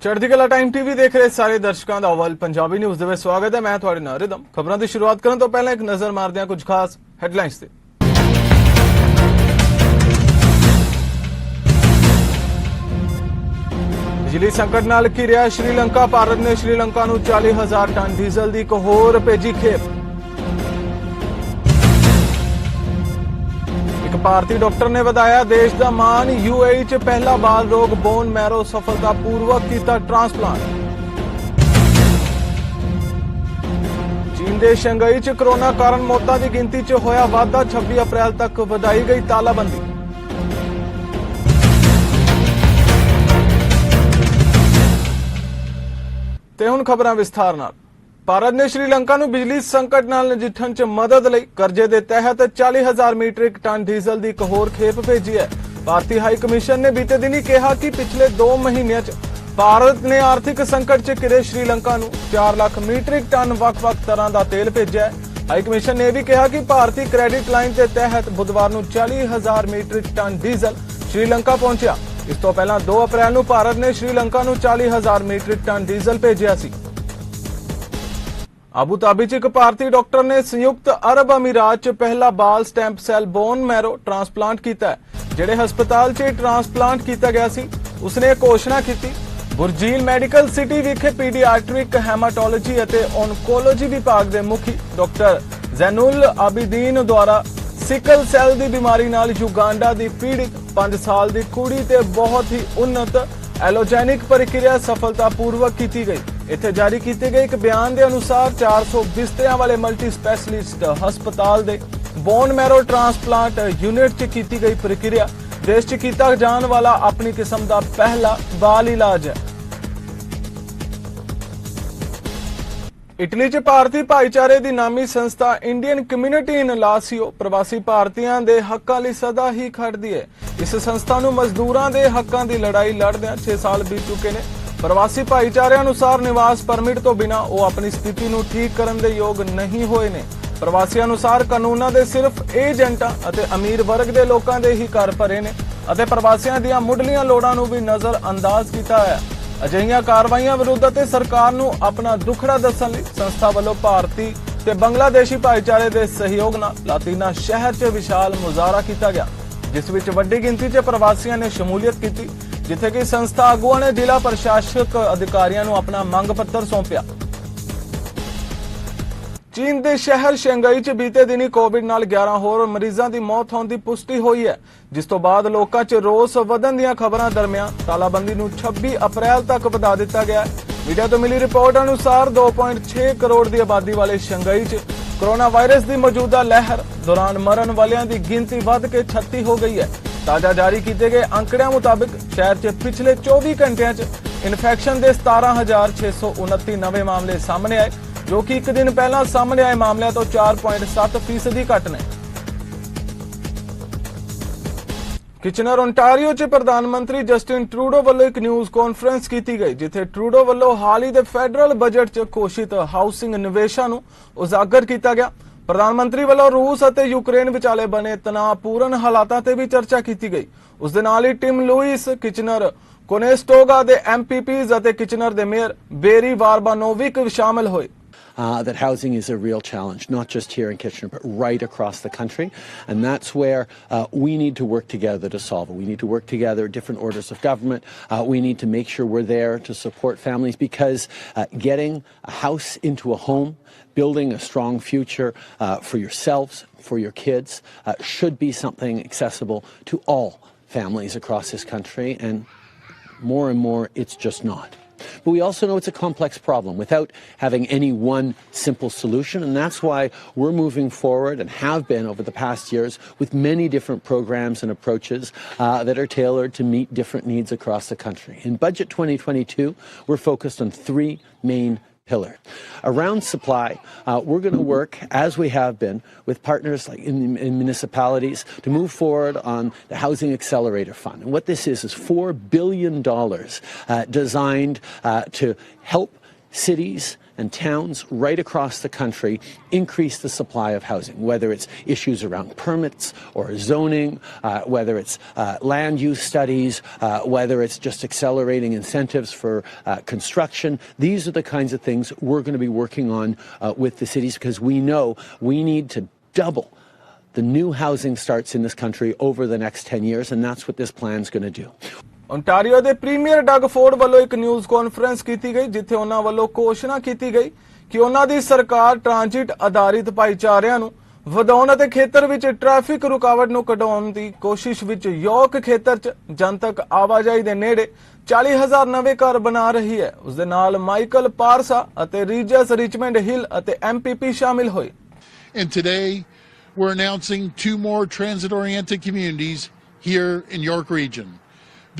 ਚੜ੍ਹਦੀ ਕਲਾ time TV ਦੇਖ ਰਹੇ ਸਾਰੇ ਦਰਸ਼ਕਾਂ ਦਾ ਅਵਲ ਪੰਜਾਬੀ ਨਿਊਜ਼ ਦੇ ਵਿੱਚ ਸਵਾਗਤ ਹੈ। ਮੈਂ ਤੁਹਾਡੇ ਨਾਲ ਰਿਦਮ। ਖਬਰਾਂ ਦੀ ਸ਼ੁਰੂਆਤ ਕਰਨ ਤੋਂ ਪਹਿਲਾਂ ਇੱਕ ਨਜ਼ਰ ਮਾਰਦੇ ਹਾਂ ਕੁਝ ਖਾਸ ਹੈਡਲਾਈਨਸ ਤੇ। ਬਿਜਲੀ ਸੰਕਟ ਨਾਲ ਘਿਰਿਆ ਸ਼੍ਰੀਲੰਕਾ। ਭਾਰਤ ਨੇ ਸ਼੍ਰੀਲੰਕਾ ਨੂੰ 40,000 ਟਨ ਡੀਜ਼ਲ ਦੀ ਇੱਕ ਹੋਰ ਭੇਜੀ ਖੇਪ। ਭਾਰਤੀ ਡਾਕਟਰ ਨੇ ਵਧਾਇਆ ਦੇਸ਼ ਦਾ ਮਾਣ। यूएई ਚ ਪਹਿਲਾ ਬਾਲ ਰੋਗ ਬੋਨ ਮੈਰੋ ਸਫਲਤਾਪੂਰਵਕ ਕੀਤਾ ਟ੍ਰਾਂਸਪਲਾਂਟ। ਚੀਨ ਦੇ ਸ਼ੰਘਾਈ ਚ ਕੋਰੋਨਾ ਕਾਰਨ ਮੌਤਾਂ ਦੀ ਗਿਣਤੀ ਚ ਹੋਇਆ ਵਾਧਾ। 26 ਅਪ੍ਰੈਲ ਤੱਕ ਵਧਾਈ ਗਈ ਤਾਲਾਬੰਦੀ। ਤੇ ਹੁਣ ਖਬਰਾਂ ਵਿਸਥਾਰ ਨਾਲ। ਭਾਰਤ ਨੇ ਸ਼੍ਰੀਲੰਕਾ ਨੂੰ ਬਿਜਲੀ ਸੰਕਟ ਨਾਲ ਨਜਿੱਠਣ 'ਚ ਮਦਦ ਲਈ ਕਰਜ਼ੇ ਦੇ ਤਹਿਤ 40,000 ਮੀਟ੍ਰਿਕ ਟਨ ਡੀਜ਼ਲ ਦੀ ਇੱਕ ਹੋਰ ਖੇਪ ਭੇਜੀ ਹੈ। ਭਾਰਤੀ ਹਾਈ ਕਮਿਸ਼ਨ ਨੇ ਬੀਤੇ ਦਿਨੀ ਕਿਹਾ ਕਿ ਪਿਛਲੇ 2 ਮਹੀਨਿਆਂ 'ਚ ਭਾਰਤ ਨੇ ਆਰਥਿਕ ਸੰਕਟ 'ਚ ਘਿਰੇ ਸ਼੍ਰੀਲੰਕਾ ਨੂੰ 4 ਲੱਖ ਮੀਟ੍ਰਿਕ ਟਨ ਵੱਖ-ਵੱਖ ਤਰ੍ਹਾਂ ਦਾ ਤੇਲ ਭੇਜਿਆ ਹੈ। ਹਾਈ ਕਮਿਸ਼ਨ ਨੇ ਇਹ ਵੀ ਕਿਹਾ ਕਿ ਭਾਰਤੀ ਕ੍ਰੈਡਿਟ ਲਾਈਨ ਦੇ ਤਹਿਤ ਬੁੱਧਵਾਰ ਨੂੰ 40,000 ਮੀਟ੍ਰਿਕ ਟਨ ਡੀਜ਼ਲ ਸ਼੍ਰੀਲੰਕਾ ਪਹੁੰਚਿਆ। ਇਸ ਤੋਂ ਪਹਿਲਾਂ 2 ਅਪ੍ਰੈਲ ਨੂੰ ਭਾਰਤ ਨੇ ਸ਼੍ਰੀਲੰਕਾ ਨੂੰ 40,000 ਮੀਟ੍ਰਿਕ ਟਨ ਡੀਜ਼ਲ ਭੇਜਿਆ ਸੀ। ਆਬੂ ਧਾਬੀ 'ਚ ਇੱਕ ਭਾਰਤੀ ਡਾਕਟਰ ਨੇ ਸੰਯੁਕਤ ਅਰਬ ਅਮੀਰਾਤ 'ਚ ਪਹਿਲਾ ਬਾਲ stem cell bone marrow transplant ਕੀਤਾ ਹੈ। ਜਿਹੜੇ ਹਸਪਤਾਲ 'ਚ ਟ੍ਰਾਂਸਪਲਾਂਟ ਕੀਤਾ ਗਿਆ ਸੀ ਉਸਨੇ ਇਹ ਘੋਸ਼ਣਾ ਕੀਤੀ। ਬੁਰਜੀਲ ਮੈਡੀਕਲ ਸਿਟੀ ਵਿਖੇ ਪੀਡੀਆਟ੍ਰਿਕ ਹੈਮਾਟੋਲੋਜੀ ਅਤੇ ਓਨਕੋਲੋਜੀ ਵਿਭਾਗ ਦੇ ਮੁਖੀ ਡਾਕਟਰ ਜ਼ੈਨੂਲ ਆਬਿਦੀਨ ਦੁਆਰਾ ਸਿਕਲ ਸੈੱਲ ਦੀ ਬਿਮਾਰੀ ਨਾਲ ਯੁਗਾਂਡਾ ਦੀ ਪੀੜਿਤ 5 ਸਾਲ ਦੀ ਕੁੜੀ ਤੇ ਬਹੁਤ ਹੀ ਉન્નਤ ਐਲੋਜੈਨਿਕ ਪ੍ਰਕਿਰਿਆ ਸਫਲਤਾਪੂਰਵਕ ਕੀਤੀ ਗਈ। ਇੱਥੇ ਜਾਰੀ ਕੀਤੇ ਗਏ ਇੱਕ ਬਿਆਨ ਦੇ ਅਨੁਸਾਰ 400 ਬਿਸਤਰਿਆਂ ਵਾਲੇ ਮਲਟੀ ਸਪੈਸ਼ਲਿਸਟ ਹਸਪਤਾਲ ਦੇ ਬੋਨ ਮੈਰੋ ਟ੍ਰਾਂਸਪਲਾਂਟ ਯੂਨਿਟ 'ਚ ਕੀਤੀ ਗਈ ਪ੍ਰਕਿਰਿਆ ਦੇਸ਼ 'ਚ ਕੀਤਾ ਜਾਣ ਵਾਲਾ ਆਪਣੀ ਕਿਸਮ ਦਾ ਪਹਿਲਾ ਬਾਲ ਇਲਾਜ ਹੈ। ਇਟਲੀ 'ਚ ਭਾਰਤੀ ਭਾਈਚਾਰੇ ਦੀ ਨਾਮੀ ਸੰਸਥਾ ਇੰਡੀਅਨ ਕਮਿਊਨਿਟੀ ਇਨ ਲਾਸੀਓ ਪ੍ਰਵਾਸੀ ਭਾਰਤੀਆਂ ਦੇ ਹੱਕਾਂ ਲਈ ਸਦਾ ਹੀ ਖੜਦੀ ਹੈ। ਇਸ ਸੰਸਥਾ ਨੂੰ ਮਜ਼ਦੂਰਾਂ ਦੇ ਹੱਕਾਂ ਦੀ ਲੜਾਈ ਲੜਦਿਆਂ 6 ਸਾਲ ਬੀਤ ਚੁੱਕੇ ਨੇ। ਪ੍ਰਵਾਸੀ ਭਾਈਚਾਰੇ ਅਨੁਸਾਰ ਨਿਵਾਸ ਪਰਮਿਟ ਤੋਂ ਬਿਨਾਂ ਉਹ ਆਪਣੀ ਸਥਿਤੀ ਨੂੰ ਠੀਕ ਕਰਨ ਦੇ ਯੋਗ ਨਹੀਂ ਹੋਏ ਨੇ। ਪ੍ਰਵਾਸੀਆਂ ਅਨੁਸਾਰ ਕਾਨੂੰਨਾਂ ਦੇ ਸਿਰਫ ਏਜੰਟਾਂ ਅਤੇ ਅਮੀਰ ਵਰਗ ਦੇ ਲੋਕਾਂ ਦੇ ਹੀ ਘਰ ਭਰੇ ਨੇ ਅਤੇ ਪ੍ਰਵਾਸੀਆਂ ਦੀਆਂ ਮੁੱਢਲੀਆਂ ਲੋੜਾਂ ਨੂੰ ਵੀ ਨਜ਼ਰ ਅੰਦਾਜ਼ ਕੀਤਾ ਹੈ। ਅਜਿਹੀਆਂ ਕਾਰਵਾਈਆਂ ਵਿਰੁੱਧ ਅਤੇ ਸਰਕਾਰ ਨੂੰ ਆਪਣਾ ਦੁੱਖੜਾ ਦੱਸਣ ਲਈ ਸੰਸਥਾ ਵੱਲੋਂ ਭਾਰਤੀ ਤੇ ਬੰਗਲਾਦੇਸ਼ੀ ਭਾਈਚਾਰੇ ਦੇ ਸਹਿਯੋਗ ਨਾਲ ਲਾਤੀਨਾ ਸ਼ਹਿਰ 'ਚ ਵਿਸ਼ਾਲ ਮੁਜ਼ਾਹਰਾ ਕੀਤਾ ਗਿਆ, ਜਿਸ ਵਿੱਚ ਵੱਡੀ ਗਿਣਤੀ 'ਚ ਪ੍ਰਵਾਸੀਆਂ ਨੇ ਸ਼ਮੂਲੀਅਤ ਕੀਤੀ, ਜਿੱਥੇ ਕਿ ਸੰਸਥਾ ਆਗੂਆਂ ਨੇ ਜ਼ਿਲ੍ਹਾ ਪ੍ਰਸ਼ਾਸਕ ਅਧਿਕਾਰੀਆਂ ਨੂੰ ਆਪਣਾ ਮੰਗ ਪੱਤਰ ਸੌਂਪਿਆ। ਚੀਨ ਦੇ ਸ਼ਹਿਰ ਸ਼ੰਘਾਈ 'ਚ ਬੀਤੇ ਦਿਨੀ ਕੋਵਿਡ ਨਾਲ 11 ਹੋਰ ਮਰੀਜ਼ਾਂ ਦੀ ਮੌਤ ਹੋਣ ਦੀ ਪੁਸ਼ਟੀ ਹੋਈ ਹੈ, ਜਿਸ ਤੋਂ ਬਾਅਦ ਲੋਕਾਂ 'ਚ ਰੋਸ ਵਧਣ ਦੀਆਂ ਖਬਰਾਂ ਦਰਮਿਆਨ ਤਾਲਾਬੰਦੀ ਨੂੰ 26 ਅਪ੍ਰੈਲ ਤੱਕ ਵਧਾ ਦਿੱਤਾ ਗਿਆ ਹੈ। ਮੀਡੀਆ ਤੋਂ ਮਿਲੀ ਰਿਪੋਰਟ ਅਨੁਸਾਰ 2.6 ਕਰੋੜ ਦੀ ਆਬਾਦੀ ਵਾਲੇ ਸ਼ੰਘਾਈ 'ਚ ਕੋਰੋਨਾ ਵਾਇਰਸ ਦੀ ਮੌਜੂਦਾ ਲਹਿਰ ਦੌਰਾਨ ਮਰਨ ਵਾਲਿਆਂ ਦੀ ਗਿਣਤੀ ਵੱਧ ਕੇ 36 ਹੋ ਗਈ ਹੈ। ਤਾਜ਼ਾ ਜਾਰੀ ਕੀਤੇ ਗਏ ਅੰਕੜਿਆਂ ਮੁਤਾਬਕ ਸ਼ਹਿਰ 'ਚ ਪਿਛਲੇ 24 ਘੰਟਿਆਂ 'ਚ ਇਨਫੈਕਸ਼ਨ ਦੇ 17,629 ਨਵੇਂ ਮਾਮਲੇ ਸਾਹਮਣੇ ਆਏ, ਜੋ ਕਿ ਇੱਕ ਦਿਨ ਪਹਿਲਾਂ ਸਾਹਮਣੇ ਆਏ ਮਾਮਲਿਆਂ ਤੋਂ 4.7% ਘੱਟ ਨੇ। ਕਿਚਨਰ ਓਨਟਾਰੀਓ 'ਚ ਪ੍ਰਧਾਨ ਮੰਤਰੀ ਜਸਟਿਨ ਟਰੂਡੋ ਵੱਲੋਂ ਇੱਕ ਨਿਊਜ਼ ਕਾਨਫਰੰਸ ਕੀਤੀ ਗਈ, ਜਿੱਥੇ ਟਰੂਡੋ ਵੱਲੋਂ ਹਾਲ ਹੀ ਦੇ ਫੈਡਰਲ ਬਜਟ 'ਚ ਘੋਸ਼ਿਤ ਹਾਊਸਿੰਗ ਨਿਵੇਸ਼ਾਂ ਨੂੰ ਉਜਾਗਰ ਕੀਤਾ ਗਿਆ। ਪ੍ਰਧਾਨ ਮੰਤਰੀ ਵੱਲੋਂ ਰੂਸ ਅਤੇ ਯੂਕਰੇਨ ਵਿਚਾਲੇ ਬਣੇ ਤਣਾਅਪੂਰਨ ਹਾਲਾਤਾਂ ਤੇ ਵੀ ਚਰਚਾ ਕੀਤੀ ਗਈ। ਉਸ ਦੇ ਨਾਲ ਹੀ ਟਿਮ ਲੂਇਸ, ਕਿਚਨਰ ਕੋਨੇਸਟੋਗਾ ਦੇ ਐਮਪੀਪੀਜ਼ ਅਤੇ ਕਿਚਨਰ ਦੇ ਮੇਅਰ ਬੇਰੀ ਵਾਰਬਾਨੋਵਿਕ ਸ਼ਾਮਲ ਹੋਏ। That housing is a real challenge, not just here in Kitchener, but right across the country. And that's where we need to work together to solve it. We need to work together, different orders of government. We need to make sure we're there to support families, because getting a house into a home, building a strong future for yourselves, for your kids, should be something accessible to all families across this country. And more, it's just not. But we also know it's a complex problem without having any one simple solution, and that's why we're moving forward and have been over the past years with many different programs and approaches that are tailored to meet different needs across the country. In Budget 2022, we're focused on 3 main pillar. Around supply, we're going to work, as we have been, with partners like in municipalities to move forward on the Housing Accelerator Fund. And what this is $4 billion designed to help cities and towns right across the country increase the supply of housing, whether it's issues around permits or zoning, whether it's land use studies, whether it's just accelerating incentives for construction. These are the kinds of things we're going to be working on with the cities, because we know we need to double the new housing starts in this country over the next 10 years, and that's what this plan's going to do. Ontario ਦੇ premier Doug Ford ਵੱਲੋਂ ਇੱਕ news conference ਕੀਤੀ ਗਈ, ਜਿੱਥੇ ਉਹਨਾਂ ਵੱਲੋਂ ਘੋਸ਼ਣਾ ਕੀਤੀ ਗਈ ਕਿ ਉਹਨਾਂ ਦੀ ਸਰਕਾਰ ਟ੍ਰਾਂਜ਼ਿਟ ਆਧਾਰਿਤ ਭਾਈਚਾਰਿਆਂ ਨੂੰ ਵਧਾਉਣ ਅਤੇ ਖੇਤਰ ਵਿੱਚ ਟ੍ਰੈਫਿਕ ਰੁਕਾਵਟ ਨੂੰ ਘਟਾਉਣ ਦੀ ਕੋਸ਼ਿਸ਼ ਵਿੱਚ ਯੋਰਕ ਖੇਤਰ 'ਚ ਜਨਤਕ ਆਵਾਜਾਈ ਦੇ ਨੇੜੇ 40,000 ਨਵੇਂ ਘਰ ਬਣਾ ਰਹੀ ਹੈ। ਉਸ ਦੇ ਨਾਲ ਮਾਈਕਲ ਪਾਰਸਾ ਅਤੇ ਰੀਜਸ ਰਿਚਮੰਡ ਹਿਲ ਅਤੇ MPP ਸ਼ਾਮਿਲ ਹੋਏ। And today we're announcing 2 more transit-oriented communities here in York Region,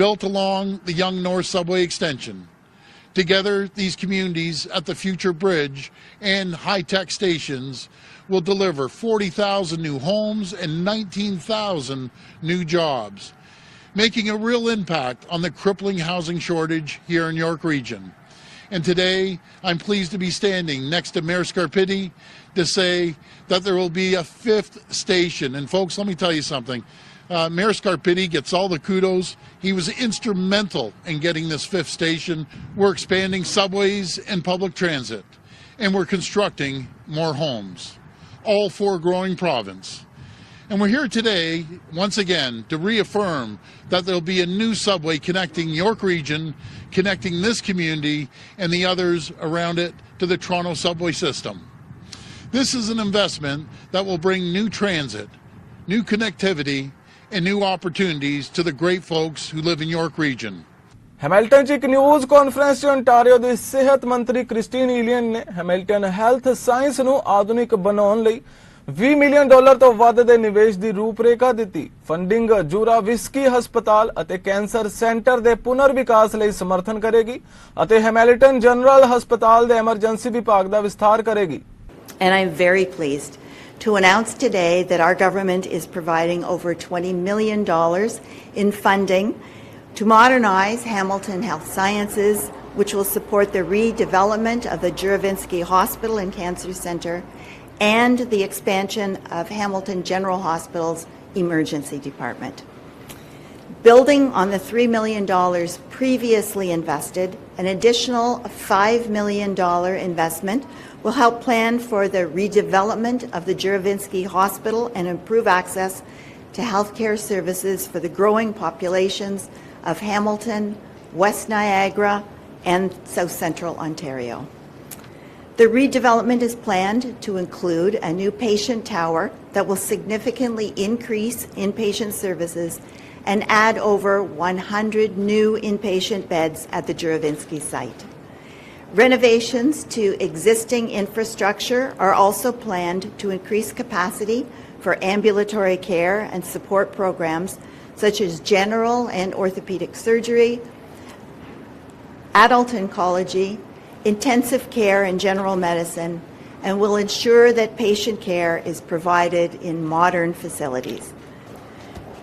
built along the Yonge North Subway extension. Together, these communities at the future bridge and high-tech stations will deliver 40,000 new homes and 19,000 new jobs, making a real impact on the crippling housing shortage here in York Region. And today, I'm pleased to be standing next to Mayor Scarpitti to say that there will be a 5th station. And folks, let me tell you something. Mayor Scarpitti gets all the kudos. He was instrumental in getting this 5th station. We're expanding subways and public transit, and we're constructing more homes, all for a growing province. And we're here today, once again, to reaffirm that there'll be a new subway connecting York Region, connecting this community and the others around it to the Toronto subway system. This is an investment that will bring new transit, new connectivity, and new opportunities to the great folks who live in York Region. Hamilton 'ਚ ਇੱਕ news conference 'ਚ Ontario ਦੀ ਸਿਹਤ ਮੰਤਰੀ Christine ਈਲੀਅਨ ਨੇ Hamilton health science ਨੂੰ ਆਧੁਨਿਕ ਬਣਾਉਣ ਲਈ $20 ਮਿਲੀਅਨ ਤੋਂ ਵੱਧ ਦੇ ਨਿਵੇਸ਼ ਦੀ ਰੂਪਰੇਖਾ ਦਿੱਤੀ। ਫੰਡਿੰਗ ਜੂਰਾਵਿਸਕੀ ਹਸਪਤਾਲ ਅਤੇ ਕੈਂਸਰ ਸੈਂਟਰ ਦੇ ਪੁਨਰ ਵਿਕਾਸ ਲਈ ਸਮਰਥਨ ਕਰੇਗੀ ਅਤੇ ਹੈਮਿਲਟਨ ਜਨਰਲ ਹਸਪਤਾਲ ਦੇ ਐਮਰਜੈਂਸੀ ਵਿਭਾਗ ਦਾ ਵਿਸਥਾਰ ਕਰੇਗੀ। And I'm very pleased to announce today that our government is providing over $20 million in funding to modernize Hamilton Health Sciences, which will support the redevelopment of the Juravinsky Hospital and Cancer Center and the expansion of Hamilton General Hospital's Emergency Department. Building on the $3 million previously invested, an additional $5 million investment will help plan for the redevelopment of the Juravinsky Hospital and improve access to healthcare services for the growing populations of Hamilton, West Niagara, and South Central Ontario. The redevelopment is planned to include a new patient tower that will significantly increase inpatient services and add over 100 new inpatient beds at the Juravinsky site. Renovations to existing infrastructure are also planned to increase capacity for ambulatory care and support programs such as general and orthopedic surgery, adult oncology, intensive care and general medicine, and will ensure that patient care is provided in modern facilities.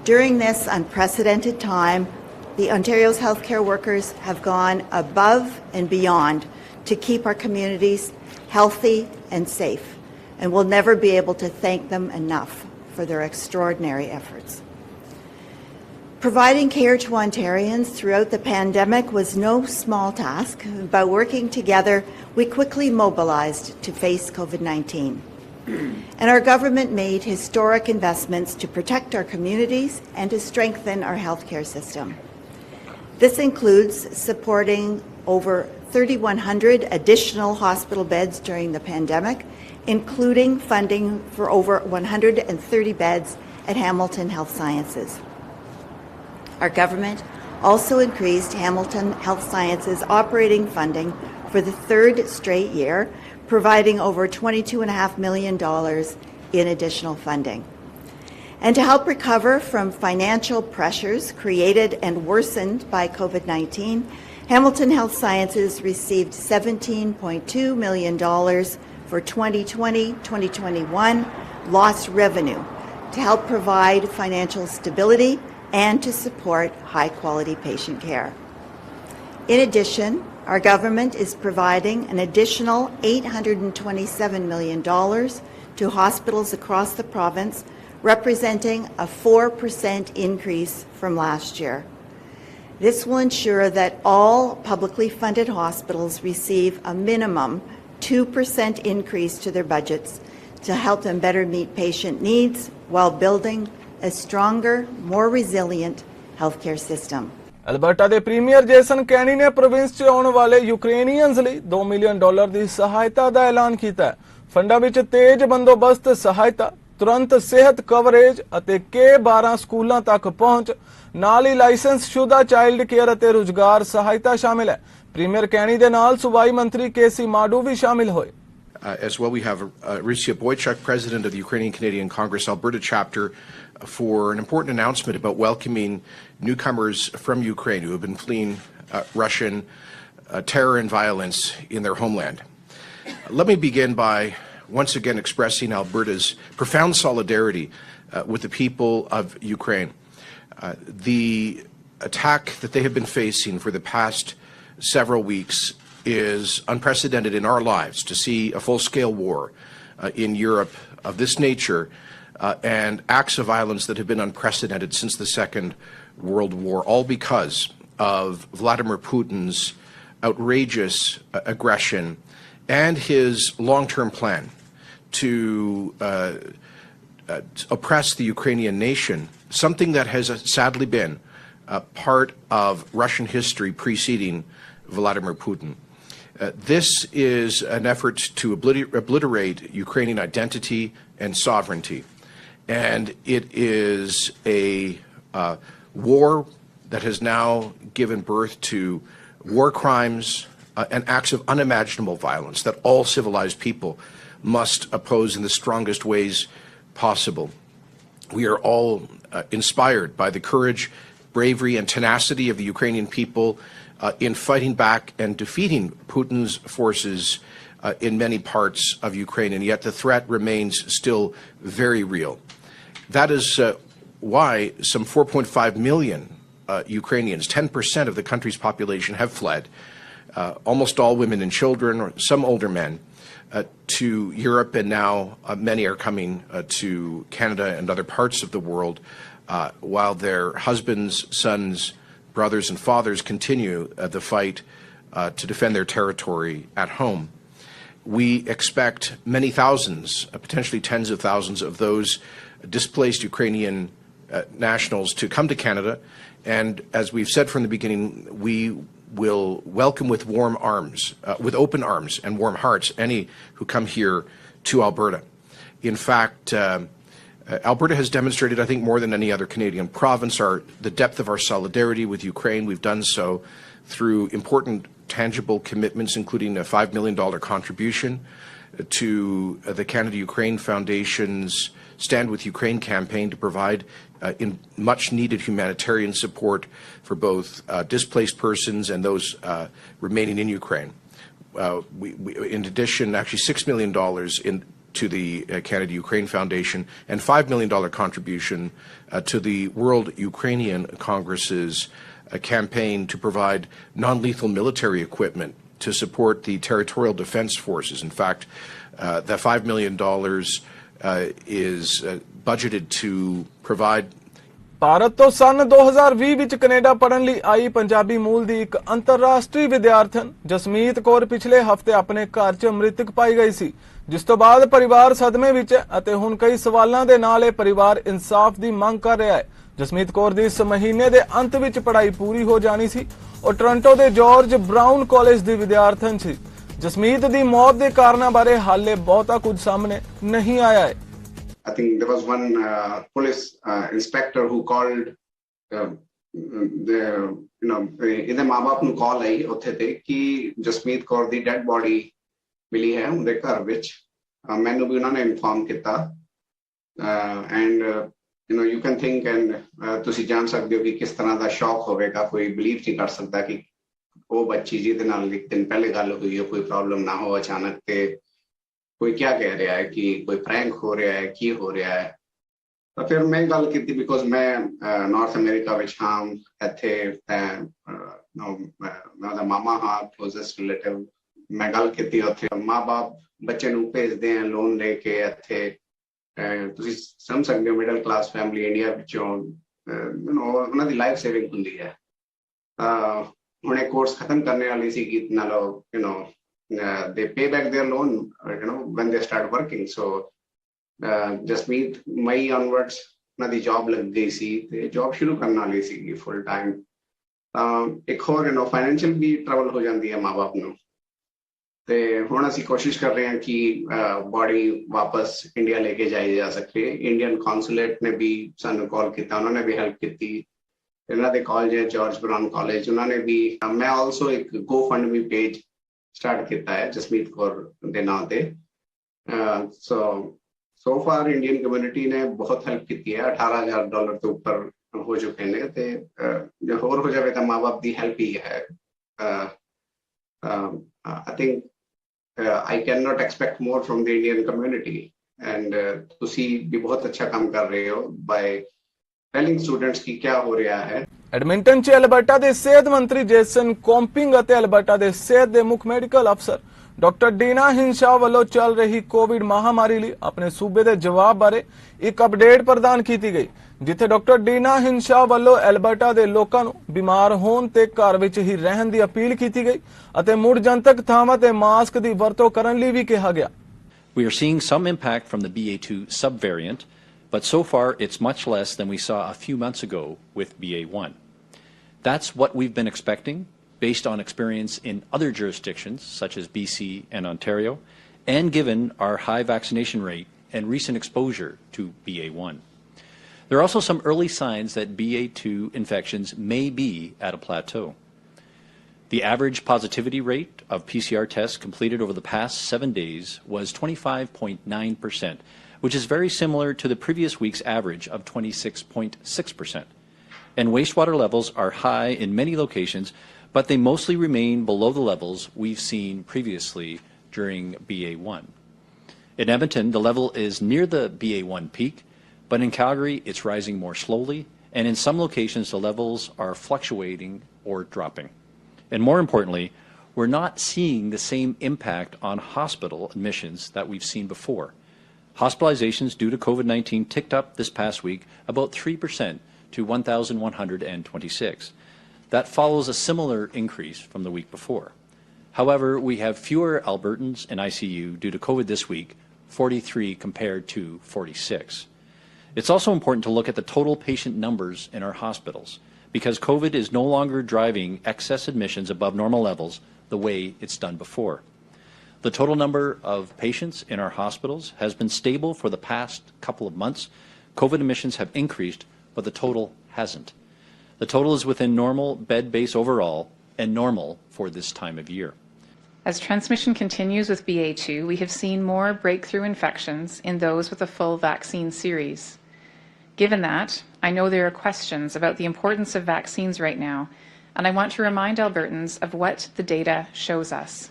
During this unprecedented time, the Ontario's healthcare workers have gone above and beyond to keep our communities healthy and safe, and we'll never be able to thank them enough for their extraordinary efforts. Providing care to Ontarians throughout the pandemic was no small task. By working together, we quickly mobilized to face COVID-19. And our government made historic investments to protect our communities and to strengthen our healthcare system. This includes supporting over 3,100 additional hospital beds during the pandemic, including funding for over 130 beds at Hamilton Health Sciences. Our government also increased Hamilton Health Sciences operating funding for the 3rd straight year, providing over $22.5 million in additional funding. And to help recover from financial pressures created and worsened by COVID-19, Hamilton Health Sciences received $17.2 million for 2020-2021 lost revenue to help provide financial stability and to support high-quality patient care. In addition, our government is providing an additional $827 million to hospitals across the province, representing a 4% increase from last year. This will ensure that all publicly funded hospitals receive a minimum 2% increase to their budgets to help them better meet patient needs while building a stronger, more resilient healthcare system. Alberta ਦੇ premier Jason ਕੈਨੀ ਨੇ province 'ਚ ਆਉਣ ਵਾਲੇ ਯੂਕਰੇਨੀਅਨਜ਼ ਲਈ $2 million ਦੀ ਸਹਾਇਤਾ ਦਾ ਐਲਾਨ ਕੀਤਾ ਹੈ। ਫੰਡਾਂ ਵਿੱਚ ਤੇਜ਼ ਬੰਦੋਬਸਤ ਸਹਾਇਤਾ, ਤੁਰੰਤ ਸਿਹਤ ਕਵਰੇਜ ਅਤੇ K-12 ਸਕੂਲਾਂ ਤੱਕ ਪਹੁੰਚ, ਨਾਲ ਹੀ ਲਾਇਸੈਂਸਸ਼ੁਦਾ ਚਾਈਲਡ ਕੇਅਰ ਅਤੇ ਰੁਜ਼ਗਾਰ ਸਹਾਇਤਾ ਸ਼ਾਮਿਲ ਹੈ। ਪ੍ਰੀਮੀਅਰ ਕੈਨੀ ਦੇ ਨਾਲ ਸੂਬਾਈ ਮੰਤਰੀ KC ਮਾਡੂ ਵੀ ਸ਼ਾਮਿਲ ਹੋਏ। As well, we have Rysia Boychuk, President of the Ukrainian Canadian Congress Alberta chapter, for an important announcement about welcoming newcomers from Ukraine who have been fleeing Russian terror and violence in their homeland. Let me begin by once again expressing Alberta's profound solidarity with the people of Ukraine. The attack that they have been facing for the past several weeks is unprecedented in our lives. To see a full-scale war in Europe of this nature and acts of violence that have been unprecedented since the Second World War, all because of Vladimir Putin's outrageous aggression and his long-term plan to oppress the Ukrainian nation, something that has sadly been part of Russian history preceding Vladimir Putin. This is an effort to obliterate Ukrainian identity and sovereignty. And it is a war that has now given birth to war crimes and acts of unimaginable violence that all civilized people must oppose in the strongest ways possible. We are all inspired by the courage, bravery, and tenacity of the Ukrainian people in fighting back and defeating Putin's forces in many parts of Ukraine, and yet the threat remains still very real. That is why some 4.5 million Ukrainians, 10% of the country's population, have fled, almost all women and children, or some older men, to Europe, and now many are coming to Canada and other parts of the world, while their husbands, sons, brothers and fathers continue the fight to defend their territory at home. We expect many thousands, potentially tens of thousands of those displaced Ukrainian nationals to come to Canada. And as we've said from the beginning, we will welcome with warm arms, with open arms and warm hearts, any who come here to Alberta. In fact, Alberta has demonstrated, I think, more than any other Canadian province, the depth of our solidarity with Ukraine. We've done so through important tangible commitments, including a $5 million contribution to the Canada-Ukraine Foundation's Stand With Ukraine campaign to provide in much-needed humanitarian support for both displaced persons and those remaining in Ukraine. In addition, actually $6 million to the Canada-Ukraine Foundation, and $5 million contribution to the World Ukrainian Congress's campaign to provide non-lethal military equipment to support the territorial defense forces. In fact, that $5 million is budgeted to provide. Bharat ਤੋਂ ਸਨ 2020 ਵਿੱਚ Canada ਪੜ੍ਹਨ ਲਈ ਆਈ ਪੰਜਾਬੀ ਮੂਲ ਦੀ ਇੱਕ ਅੰਤਰਰਾਸ਼ਟਰੀ ਵਿਦਿਆਰਥਣ ਜਸਮੀਤ ਕੌਰ ਪਿਛਲੇ ਹਫ਼ਤੇ ਆਪਣੇ ਘਰ 'ਚ ਮ੍ਰਿਤਕ ਪਾਈ ਗਈ ਸੀ, ਜਿਸ ਤੋਂ ਬਾਅਦ ਪਰਿਵਾਰ ਸਦਮੇ ਵਿੱਚ ਹੈ ਅਤੇ ਹੁਣ ਕਈ ਸਵਾਲਾਂ ਦੇ ਨਾਲ ਇਹ ਪਰਿਵਾਰ ਇਨਸਾਫ ਦੀ ਮੰਗ ਕਰ ਰਿਹਾ ਹੈ। ਜਸਮੀਤ ਕੌਰ ਦੀ ਇਸ ਮਹੀਨੇ ਦੇ ਅੰਤ ਵਿੱਚ ਪੜ੍ਹਾਈ ਪੂਰੀ ਹੋ ਜਾਣੀ ਸੀ। ਉਹ ਟੋਰਾਂਟੋ ਦੇ ਜਾਰਜ ਬਰਾਊਨ ਕਾਲਜ ਦੀ ਵਿਦਿਆਰਥਣ ਸੀ। ਜਸਮੀਤ ਦੀ ਮੌਤ ਦੇ ਕਾਰਨਾਂ ਬਾਰੇ ਹਾਲੇ ਬਹੁਤਾ ਕੁਝ ਸਾਹਮਣੇ ਨਹੀਂ ਆਇਆ ਹੈ। I think there was one police inspector who called ਇਹਦੇ ਮਾਂ-ਬਾਪ ਨੂੰ ਕਾਲ ਆਈ ਉੱਥੇ ਤੇ ਕਿ ਜਸਮੀਤ ਕੌਰ ਦੀ ਡੈਡ ਬੋਡੀ ਮਿਲੀ ਹੈ ਉਹਦੇ ਘਰ ਵਿੱਚ। ਮੈਨੂੰ ਵੀ ਉਹਨਾਂ ਨੇ ਇਨਫੋਰਮ ਕੀਤਾ and you can think and ਤੁਸੀਂ ਜਾਣ ਸਕਦੇ ਹੋ ਕਿ ਕਿਸ ਤਰ੍ਹਾਂ ਦਾ ਸ਼ੌਕ ਹੋਵੇਗਾ। ਕੋਈ ਬਿਲੀਵ ਨਹੀਂ ਕਰ ਸਕਦਾ ਕਿ ਉਹ ਬੱਚੀ ਜਿਹਦੇ ਨਾਲ ਇੱਕ ਦਿਨ ਪਹਿਲੇ ਗੱਲ ਹੋਈ ਹੈ, ਕੋਈ ਪ੍ਰੋਬਲਮ ਨਾ ਹੋ, ਅਚਾਨਕ ਤੇ ਕੋਈ क्या कह रहा है कि कोई प्रैंक हो रहा है, की हो रहा है। तो फिर मैं गल की बिकॉज मैं नॉर्थ अमेरिका विच हाँ इत्थे मैं ਉਹਦਾ ਮਾਮਾ ਹਾਂ ਕਲੋਜ਼ੈਸਟ ਰਿਲੇਟਿਵ ਮੈਂ ਗੱਲ ਕੀਤੀ ਉੱਥੇ ਮਾਂ-ਬਾਪ ਬੱਚੇ ਨੂੰ ਭੇਜਦੇ ਆ ਲੋਨ ਲੈ ਕੇ ਇੱਥੇ ਤੁਸੀਂ ਸਮਝ ਸਕਦੇ ਹੋ ਮਿਡਲ ਕਲਾਸ ਫੈਮਿਲੀ ਇੰਡੀਆ ਵਿੱਚੋਂ ਉਹਨਾਂ ਦੀ ਲਾਈਫ ਸੇਵਿੰਗ ਹੁੰਦੀ ਹੈ ਹੁਣੇ ਕੋਰਸ ਖਤਮ ਕਰਨੇ ਵਾਲੀ ਸੀ ਕਿ ਨਾਲੋਂ they pay back their loan when they start working so Jasmeet may onwards ਉਹਨਾਂ ਦੀ ਜੌਬ ਲੱਗ ਗਈ ਸੀ ਤੇ ਜੌਬ ਸ਼ੁਰੂ ਕਰਨ ਵਾਲੀ ਸੀ ਫੁੱਲ ਟਾਈਮ ਇੱਕ ਹੋਰ ਫਾਈਨੈਂਸ਼ੀਅਲ ਵੀ ਟਰਬਲ ਹੋ ਜਾਂਦੀ ਹੈ ਮਾਂ-ਬਾਪ ਨੂੰ ਤੇ ਹੁਣ ਅਸੀਂ ਕੋਸ਼ਿਸ਼ ਕਰ ਰਹੇ ਹਾਂ ਕਿ ਬੋਡੀ ਵਾਪਸ ਇੰਡੀਆ ਲੈ ਕੇ ਜਾਈ ਜਾ ਸਕੇ ਇੰਡੀਅਨ ਕੌਂਸੂਲੇਟ ਨੇ ਵੀ ਸਾਨੂੰ ਕਾਲ ਕੀਤਾ ਉਹਨਾਂ ਨੇ ਵੀ ਹੈਲਪ ਕੀਤੀ ਇਹਨਾਂ ਦੇ ਕਾਲਜ ਹੈ ਜਾਰਜ ਬਰਾਊਨ ਕਾਲਜ ਉਹਨਾਂ ਨੇ ਵੀ ਮੈਂ ਆਲਸੋ ਇੱਕ GoFundMe ਪੇਜ ਸਟਾਰਟ ਕੀਤਾ ਹੈ ਜਸਮੀਤ ਕੌਰ ਦੇ ਨਾਂ ਤੇ ਸੋ ਫਾਰ ਇੰਡੀਅਨ ਕਮਿਊਨਿਟੀ ਨੇ ਬਹੁਤ ਹੈਲਪ ਕੀਤੀ ਹੈ $18,000 ਤੋਂ ਉੱਪਰ ਹੋ ਚੁੱਕੇ ਨੇ ਤੇ ਜੇ ਹੋਰ ਹੋ ਜਾਵੇ ਤਾਂ ਮਾਂ-ਬਾਪ ਦੀ ਹੈਲਪ ਹੀ ਹੈ I think I cannot expect more from the Indian community and ਤੁਸੀਂ ਵੀ ਬਹੁਤ ਅੱਛਾ ਕੰਮ ਕਰ ਰਹੇ ਹੋ by telling students ਕਿ क्या ਹੋ ਰਿਹਾ ਹੈ ਐਡਮਿੰਟਨ 'ਚ ਐਲਬਰਟਾ ਦੇ ਸਿਹਤ ਮੰਤਰੀ ਜੇਸਨ ਕੋਂਪਿੰਗ ਅਤੇ ਐਲਬਰਟਾ ਦੇ ਸਿਹਤ ਦੇ ਮੁੱਖ ਮੈਡੀਕਲ ਅਫਸਰ ਡਾਕਟਰ ਡੀਨਾ ਹਿੰਸ਼ਾ ਵੱਲੋਂ ਚੱਲ ਰਹੀ ਕੋਵਿਡ ਮਹਾਮਾਰੀ ਲਈ ਆਪਣੇ ਸੂਬੇ ਦੇ ਜਵਾਬ ਬਾਰੇ ਇੱਕ ਅਪਡੇਟ ਪ੍ਰਦਾਨ ਕੀਤੀ ਗਈ ਜਿੱਥੇ ਡਾਕਟਰ ਡੀਨਾ ਹਿੰਸ਼ਾ ਵੱਲੋਂ ਐਲਬਰਟਾ ਦੇ ਲੋਕਾਂ ਨੂੰ ਬਿਮਾਰ ਹੋਣ ਤੇ ਘਰ ਵਿੱਚ ਹੀ ਰਹਿਣ ਦੀ ਅਪੀਲ ਕੀਤੀ ਗਈ ਅਤੇ ਮੁੜ ਜਨਤਕ ਥਾਵਾਂ ਤੇ ਮਾਸਕ ਦੀ ਵਰਤੋਂ ਕਰਨ ਲਈ ਵੀ ਕਿਹਾ ਗਿਆ We are seeing some impact from the BA2 subvariant, but so far it's much less than we saw a few months ago with BA1. That's what we've been expecting based on experience in other jurisdictions such as BC and Ontario, and given our high vaccination rate and recent exposure to BA1. There are also some early signs that BA2 infections may be at a plateau. The average positivity rate of PCR tests completed over the past 7 days was 25.9%, which is very similar to the previous week's average of 26.6%. And wastewater levels are high in many locations, but they mostly remain below the levels we've seen previously during BA1. In Edmonton, the level is near the BA1 peak, but in Calgary, it's rising more slowly, and in some locations, the levels are fluctuating or dropping. And more importantly, we're not seeing the same impact on hospital admissions that we've seen before. Hospitalizations due to COVID-19 ticked up this past week about 3% to 1,126. That follows a similar increase from the week before. However, we have fewer Albertans in ICU due to COVID this week, 43 compared to 46. It's also important to look at the total patient numbers in our hospitals, because COVID is no longer driving excess admissions above normal levels the way it's done before. The total number of patients in our hospitals has been stable for the past couple of months. COVID admissions have increased, but the total hasn't. The total is within normal bed base overall and normal for this time of year. As transmission continues with BA2, we have seen more breakthrough infections in those with a full vaccine series. Given that, I know there are questions about the importance of vaccines right now, and I want to remind Albertans of what the data shows us.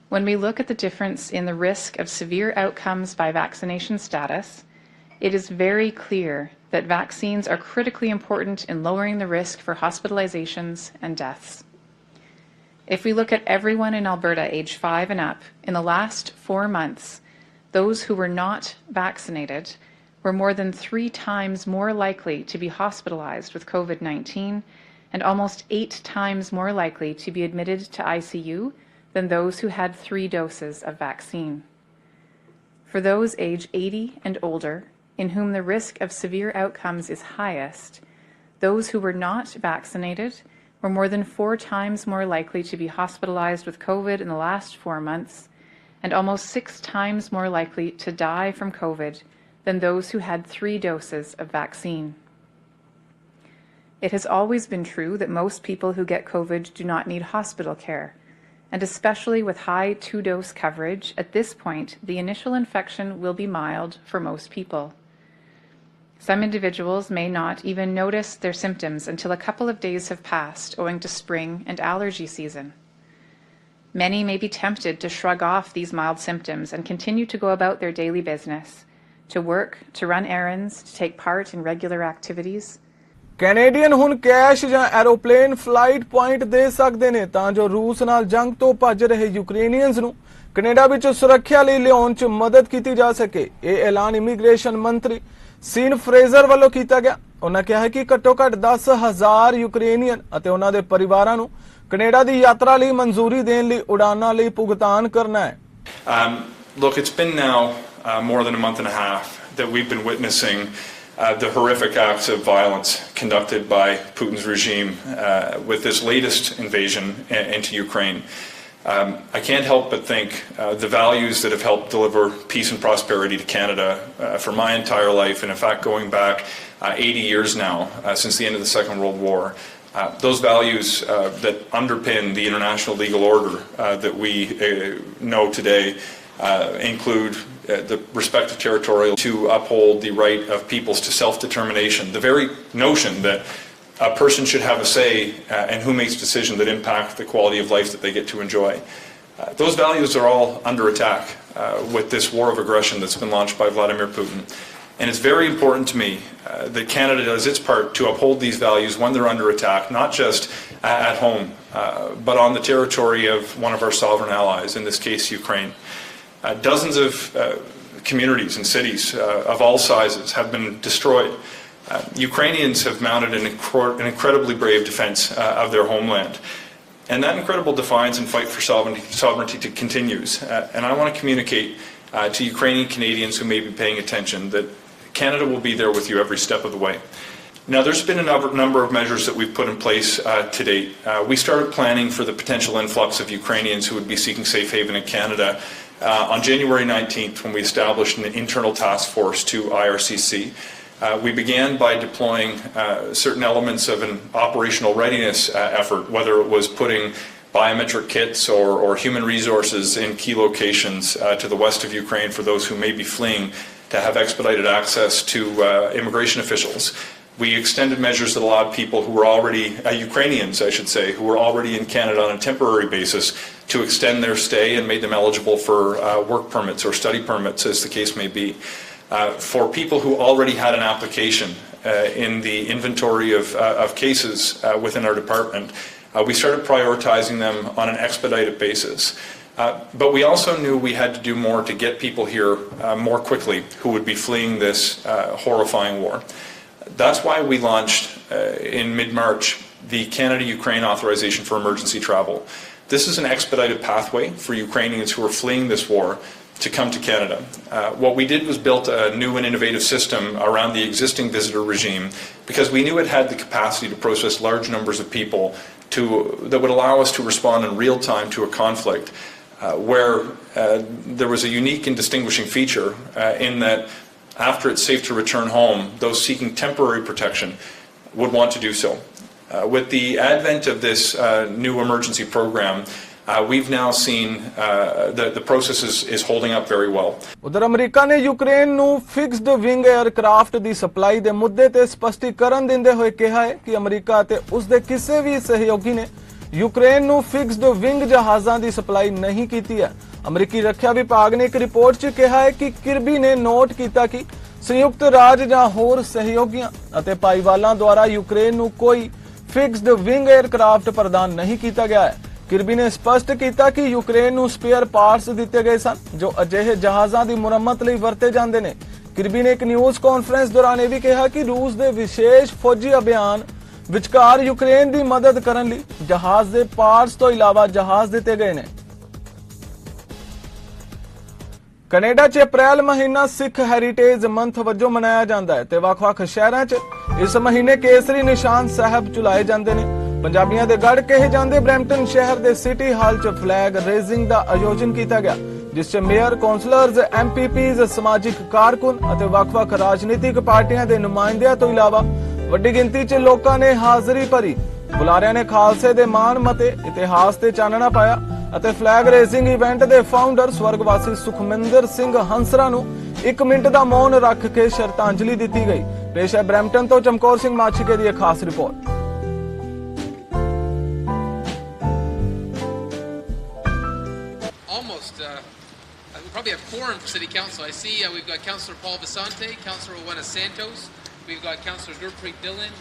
When we look at the difference in the risk of severe outcomes by vaccination status, it is very clear that vaccines are critically important in lowering the risk for hospitalizations and deaths. If we look at everyone in Alberta age 5 and up, in the last 4 months, those who were not vaccinated were more than 3 times more likely to be hospitalized with COVID-19 and almost 8 times more likely to be admitted to ICU than those who had 3 doses of vaccine. For those age 80 and older, in whom the risk of severe outcomes is highest, those who were not vaccinated were more than 4 times more likely to be hospitalized with COVID in the last 4 months and almost 6 times more likely to die from COVID than those who had 3 doses of vaccine. It has always been true that most people who get COVID do not need hospital care, and especially with high 2-dose coverage, at this point, the initial infection will be mild for most people. Some individuals may not even notice their symptoms until a couple of days have passed owing to spring and allergy season. Many may be tempted to shrug off these mild symptoms and continue to go about their daily business, to work, to run errands, to take part in regular activities. Canadian ਹੁਣ cash ਜਾਂ aeroplane flight point ਦੇ ਸਕਦੇ ਨੇ ਤਾਂ ਜੋ ਰੂਸ ਨਾਲ ਜੰਗ ਤੋਂ ਭੱਜ ਰਹੇ ਯੂਕਰੇਨੀਅਨਸ ਨੂੰ ਕੈਨੇਡਾ ਵਿੱਚ ਸੁਰੱਖਿਆ ਲਈ ਲਿਆਉਣ 'ਚ ਮਦਦ ਕੀਤੀ ਜਾ ਸਕੇ। ਇਹ ਐਲਾਨ ਇਮੀਗ੍ਰੇਸ਼ਨ ਮੰਤਰੀ ਸੀਨ ਫਰੇਜ਼ਰ ਵੱਲੋਂ ਕੀਤਾ ਗਿਆ। ਉਹਨਾਂ ਕਿਹਾ ਕਿ ਘੱਟੋ-ਘੱਟ 10,000 ਯੂਕਰੇਨੀਅਨ ਅਤੇ ਉਹਨਾਂ ਦੇ ਪਰਿਵਾਰਾਂ ਨੂੰ ਕੈਨੇਡਾ ਦੀ ਯਾਤਰਾ ਲਈ ਮਨਜ਼ੂਰੀ ਦੇਣ ਲਈ ਉਡਾਨਾਂ ਲਈ ਭੁਗਤਾਨ ਕਰਨਾ ਹੈ। Look, it's been now more than a month and a half that we've been witnessing the horrific acts of violence conducted by Putin's regime with this latest invasion into Ukraine. I can't help but think the values that have helped deliver peace and prosperity to Canada for my entire life, and in fact going back 80 years now, since the end of the Second World War, those values that underpin the international legal order that we know today include the respect of territorial, to uphold the right of peoples to self-determination, the very notion that a person should have a say in who makes decisions that impact the quality of life that they get to enjoy. Those values are all under attack with this war of aggression that's been launched by Vladimir Putin. And it's very important to me that Canada does its part to uphold these values when they're under attack, not just at home, but on the territory of one of our sovereign allies, in this case Ukraine. Dozens of communities and cities of all sizes have been destroyed. Ukrainians have mounted an incredibly brave defense of their homeland. And that incredible defiance and fight for sovereignty continues. And I want to communicate to Ukrainian Canadians who may be paying attention that Canada will be there with you every step of the way. Now, there's been a number of measures that we've put in place to date. We started planning for the potential influx of Ukrainians who would be seeking safe haven in Canada on January 19th, when we established an internal task force to IRCC. We began by deploying certain elements of an operational readiness effort, whether it was putting biometric kits or human resources in key locations to the west of Ukraine for those who may be fleeing to have expedited access to immigration officials. We extended measures that allowed people who were already, Ukrainians I should say, who were already in Canada on a temporary basis to extend their stay and made them eligible for work permits or study permits, as the case may be. For people who already had an application in the inventory of cases within our department, we started prioritizing them on an expedited basis. But we also knew we had to do more to get people here more quickly who would be fleeing this horrifying war. That's why we launched in mid-March the Canada-Ukraine Authorization for Emergency Travel. This is an expedited pathway for Ukrainians who are fleeing this war to come to Canada. What we did was built a new and innovative system around the existing visitor regime because we knew it had the capacity to process large numbers of people that would allow us to respond in real time to a conflict where there was a unique and distinguishing feature in that after it's safe to return home, those seeking temporary protection would want to do so. With the advent of this new emergency program, we've now seen the process is holding up very well. ਉਧਰ America ਨੇ Ukraine ਨੂੰ fixed wing aircraft ਦੀ supply ਦੇ ਮੁੱਦੇ ਤੇ ਸਪਸ਼ਟੀਕਰਨ ਦਿੰਦੇ ਹੋਏ ਕਿਹਾ ਹੈ ਕਿ ਅਮਰੀਕਾ ਅਤੇ ਉਸ ਦੇ ਕਿਸੇ ਵੀ ਸਹਿਯੋਗੀ ਨੇ ਯੂਕਰੇਨ ਨੂੰ ਫਿਕਸਡ ਵਿੰਗ ਜਹਾਜ਼ਾਂ ਦੀ ਸਪਲਾਈ ਨਹੀਂ ਕੀਤੀ ਹੈ। ਅਮਰੀਕੀ ਰੱਖਿਆ ਵਿਭਾਗ ਨੇ ਇੱਕ ਰਿਪੋਰਟ 'ਚ ਕਿਹਾ ਹੈ ਕਿ ਕਿਰਬੀ ਨੇ ਨੋਟ ਕੀਤਾ ਕਿ ਸੰਯੁਕਤ ਰਾਜ ਜਾਂ ਹੋਰ ਸਹਿਯੋਗੀਆਂ ਅਤੇ ਭਾਈਵਾਲਾਂ ਦੁਆਰਾ ਯੂਕਰੇਨ ਨੂੰ ਕੋਈ ਫਿਕਸਡ ਵਿੰਗ 에ਅਰਕ੍ਰਾਫਟ ਪ੍ਰਦਾਨ ਨਹੀਂ ਕੀਤਾ ਗਿਆ ਹੈ। ਕਿਰਬੀ ਨੇ ਸਪਸ਼ਟ ਕੀਤਾ ਕਿ ਯੂਕਰੇਨ ਨੂੰ ਸਪੇਅਰ ਪਾਰਟਸ ਦਿੱਤੇ ਗਏ ਸਨ ਜੋ ਅਜਿਹੇ ਜਹਾਜ਼ਾਂ ਦੀ ਮੁਰੰਮਤ ਲਈ ਵਰਤੇ ਜਾਂਦੇ ਨੇ। ਕਿਰਬੀ ਨੇ ਇੱਕ ਨਿਊਜ਼ ਕਾਨਫਰੰਸ ਦੌਰਾਨ ਇਹ ਵੀ ਕਿਹਾ ਕਿ ਰੂਸ ਦੇ ਵਿਸ਼ੇਸ਼ ਫੌਜੀ ਅਭਿਆਨ ਵਿਚਕਾਰ ਯੂਕਰੇਨ ਦੀ ਮਦਦ ਕਰਨ ਲਈ ਜਹਾਜ਼ ਦੇ ਪਾਰਟਸ ਤੋਂ ਇਲਾਵਾ ਜਹਾਜ਼ ਦਿੱਤੇ ਗਏ ਨੇ। ਕੈਨੇਡਾ 'ਚ ਅਪ੍ਰੈਲ ਮਹੀਨਾ ਸਿੱਖ ਹੈਰੀਟੇਜ ਮੰਥ ਵਜੋਂ ਮਨਾਇਆ ਜਾਂਦਾ ਹੈ ਤੇ ਵੱਖ-ਵੱਖ ਸ਼ਹਿਰਾਂ 'ਚ ਇਸ ਮਹੀਨੇ ਕੇਸਰੀ ਨਿਸ਼ਾਨ ਸਾਹਿਬ ਚੁਲਾਏ ਜਾਂਦੇ ਨੇ। ਪੰਜਾਬੀਆਂ ਦੇ ਗੜ ਕਹੇ ਜਾਂਦੇ ਬਰੈਂਪਟਨ ਸ਼ਹਿਰ ਦੇ ਸਿਟੀ ਹਾਲ 'ਚ ਫਲੈਗ ਰੇਜ਼ਿੰਗ ਦਾ ਆਯੋਜਨ ਕੀਤਾ ਗਿਆ ਜਿਸ 'ਚ ਮੇਅਰ, ਕੌਂਸਲਰਜ਼, ਐਮਪੀਪੀਜ਼, ਸਮਾਜਿਕ ਕਾਰਕੁਨ ਅਤੇ ਵੱਖ-ਵੱਖ ਰਾਜਨੀਤਿਕ ਪਾਰਟੀਆਂ ਦੇ ਨੁਮਾਇੰਦਿਆਂ ਤੋਂ ਇਲਾਵਾ ਵੱਡੀ ਗਿਣਤੀ 'ਚ ਲੋਕਾਂ ਨੇ ਹਾਜ਼ਰੀ ਭਰੀ। ਬੁਲਾਰਿਆਂ ਨੇ ਖਾਲਸੇ ਦੇ ਮਾਣ ਮਤੇ ਇਤਿਹਾਸ ਤੇ ਚਾਨਣਾ ਪਾਇਆ ਅਤੇ ਫਲੈਗ ਰੇਜ਼ਿੰਗ ਇਵੈਂਟ ਦੇ ਫਾਊਂਡਰ ਸਵਰਗਵਾਸੀ ਸੁਖਮਿੰਦਰ ਸਿੰਘ ਹੰਸਰਾ ਨੂੰ 1 ਮਿੰਟ ਦਾ ਮੌਨ ਰੱਖ ਕੇ ਸ਼ਰਧਾਂਜਲੀ ਦਿੱਤੀ ਗਈ। ਪੇਸ਼ ਹੈ ਬਰੈਂਪਟਨ ਤੋਂ ਚਮਕੌਰ ਸਿੰਘ ਮਾਛੀਕੇ ਦੀ ਖਾਸ report. We probably have 4 in City Council. I see we've got Councillor Paul Visante, Councillor Rowena Santos, we've got Councillor Gurpreet Dillon,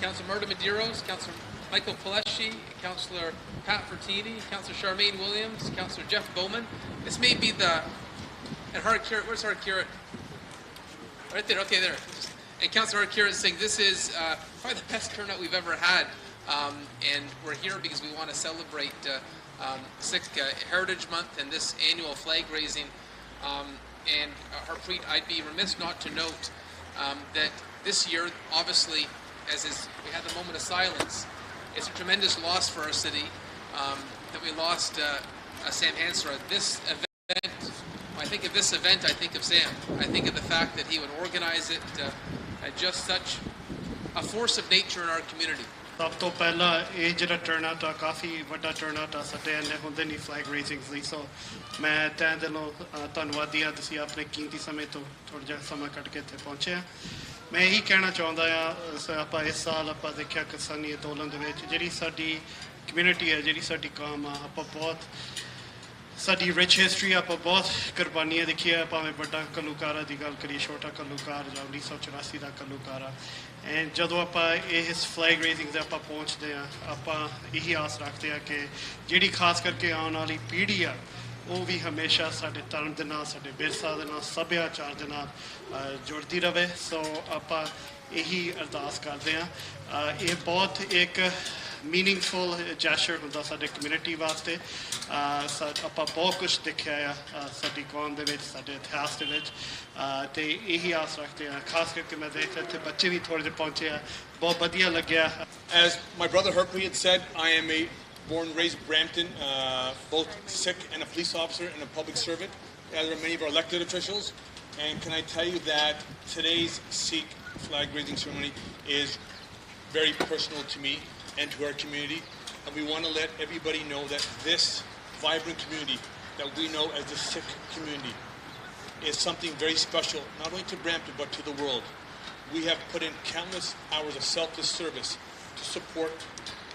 Councillor Marta Medeiros, Councillor Michael Paleshi, Councillor Pat Fertini, Councillor Charmaine Williams, Councillor Jeff Bowman. This may be the, and Hard Carrot, where's Hard Carrot? Right there, okay, there. And Councillor Hard Carrot is saying this is probably the best turnout we've ever had. And we're here because we want to celebrate Sikh Heritage Month and this annual flag raising. And Harpreet, I'd be remiss not to note that this year, obviously, we had the moment of silence, it's a tremendous loss for our city that we lost Sam Hansra. This event, when I think of this event, I think of Sam. I think of the fact that he would organize it, just such a force of nature in our community. ਸਭ ਤੋਂ ਪਹਿਲਾਂ ਇਹ ਜਿਹੜਾ ਟਰਨਆਊਟ ਆ ਕਾਫੀ ਵੱਡਾ ਟਰਨਆਊਟ ਆ ਸਾਡੇ ਇੰਨੇ ਹੁੰਦੇ ਨਹੀਂ ਫਲੈਗ ਰੇਜ਼ਿੰਗਸ ਲਈ ਸੋ ਮੈਂ ਤਹਿ ਦਿਲੋਂ ਧੰਨਵਾਦੀ ਹਾਂ ਤੁਸੀਂ ਆਪਣੇ ਕੀਮਤੀ ਸਮੇਂ ਤੋਂ ਥੋੜ੍ਹਾ ਜਿਹਾ ਸਮਾਂ ਕੱਢ ਕੇ ਇੱਥੇ ਪਹੁੰਚੇ ਆ ਮੈਂ ਇਹੀ ਕਹਿਣਾ ਚਾਹੁੰਦਾ ਆ ਆਪਾਂ ਇਸ ਸਾਲ ਆਪਾਂ ਦੇਖਿਆ ਕਿਸਾਨੀ ਅੰਦੋਲਨ ਦੇ ਵਿੱਚ ਜਿਹੜੀ ਸਾਡੀ ਕਮਿਊਨਿਟੀ ਹੈ ਜਿਹੜੀ ਸਾਡੀ ਕੌਮ ਆ ਆਪਾਂ ਬਹੁਤ ਸਾਡੀ ਰਿਚ ਹਿਸਟਰੀ ਆਪਾਂ ਬਹੁਤ ਕੁਰਬਾਨੀਆਂ ਦੇਖੀਆਂ ਭਾਵੇਂ ਵੱਡਾ ਘੱਲੂਘਾਰਾ ਦੀ ਗੱਲ ਕਰੀਏ ਛੋਟਾ ਘੱਲੂਘਾਰ ਜਾਂ 1984 ਦਾ ਘੱਲੂਘਾਰਾ ਐਂਡ ਜਦੋਂ ਆਪਾਂ ਇਸ ਫਲੈਗ ਰੇਜ਼ਿੰਗ 'ਤੇ ਆਪਾਂ ਪਹੁੰਚਦੇ ਹਾਂ ਆਪਾਂ ਇਹੀ ਆਸ ਰੱਖਦੇ ਹਾਂ ਕਿ ਜਿਹੜੀ ਖਾਸ ਕਰਕੇ ਆਉਣ ਵਾਲੀ ਪੀੜ੍ਹੀ ਆ ਉਹ ਵੀ ਹਮੇਸ਼ਾ ਸਾਡੇ ਧਰਮ ਦੇ ਨਾਲ ਸਾਡੇ ਵਿਰਸਾ ਦੇ ਨਾਲ ਸੱਭਿਆਚਾਰ ਦੇ ਨਾਲ ਜੁੜਦੀ ਰਹੇ ਸੋ ਆਪਾਂ ਇਹੀ ਅਰਦਾਸ ਕਰਦੇ ਹਾਂ ਇਹ ਬਹੁਤ ਇੱਕ ਮੀਨਿੰਗਫੁਲ ਜੈਸਚਰ ਹੁੰਦਾ ਸਾਡੇ ਕਮਿਊਨਿਟੀ ਵਾਸਤੇ ਆਪਾਂ ਬਹੁਤ ਕੁਝ ਦੇਖਿਆ ਆ ਸਾਡੀ ਕੌਮ ਦੇ ਵਿੱਚ ਸਾਡੇ ਇਤਿਹਾਸ ਦੇ ਵਿੱਚ ਅਤੇ ਇਹੀ ਆਸ ਰੱਖਦੇ ਹਾਂ ਖਾਸ ਕਰਕੇ ਮੈਂ ਦੇਖਿਆ ਇੱਥੇ ਬੱਚੇ ਵੀ ਥੋੜ੍ਹੇ ਜਿਹੇ ਪਹੁੰਚੇ ਆ ਬਹੁਤ ਵਧੀਆ ਲੱਗਿਆ As my brother Harpreet had said, I am a born and raised Brampton, both Sikh and a police officer and a public servant, as are many of our elected officials. And can I tell you that today's Sikh flag raising ceremony is very personal to me and to our community. And we want to let everybody know that this vibrant community that we know as the Sikh community is something very special, not only to Brampton, but to the world. We have put in countless hours of selfless service to support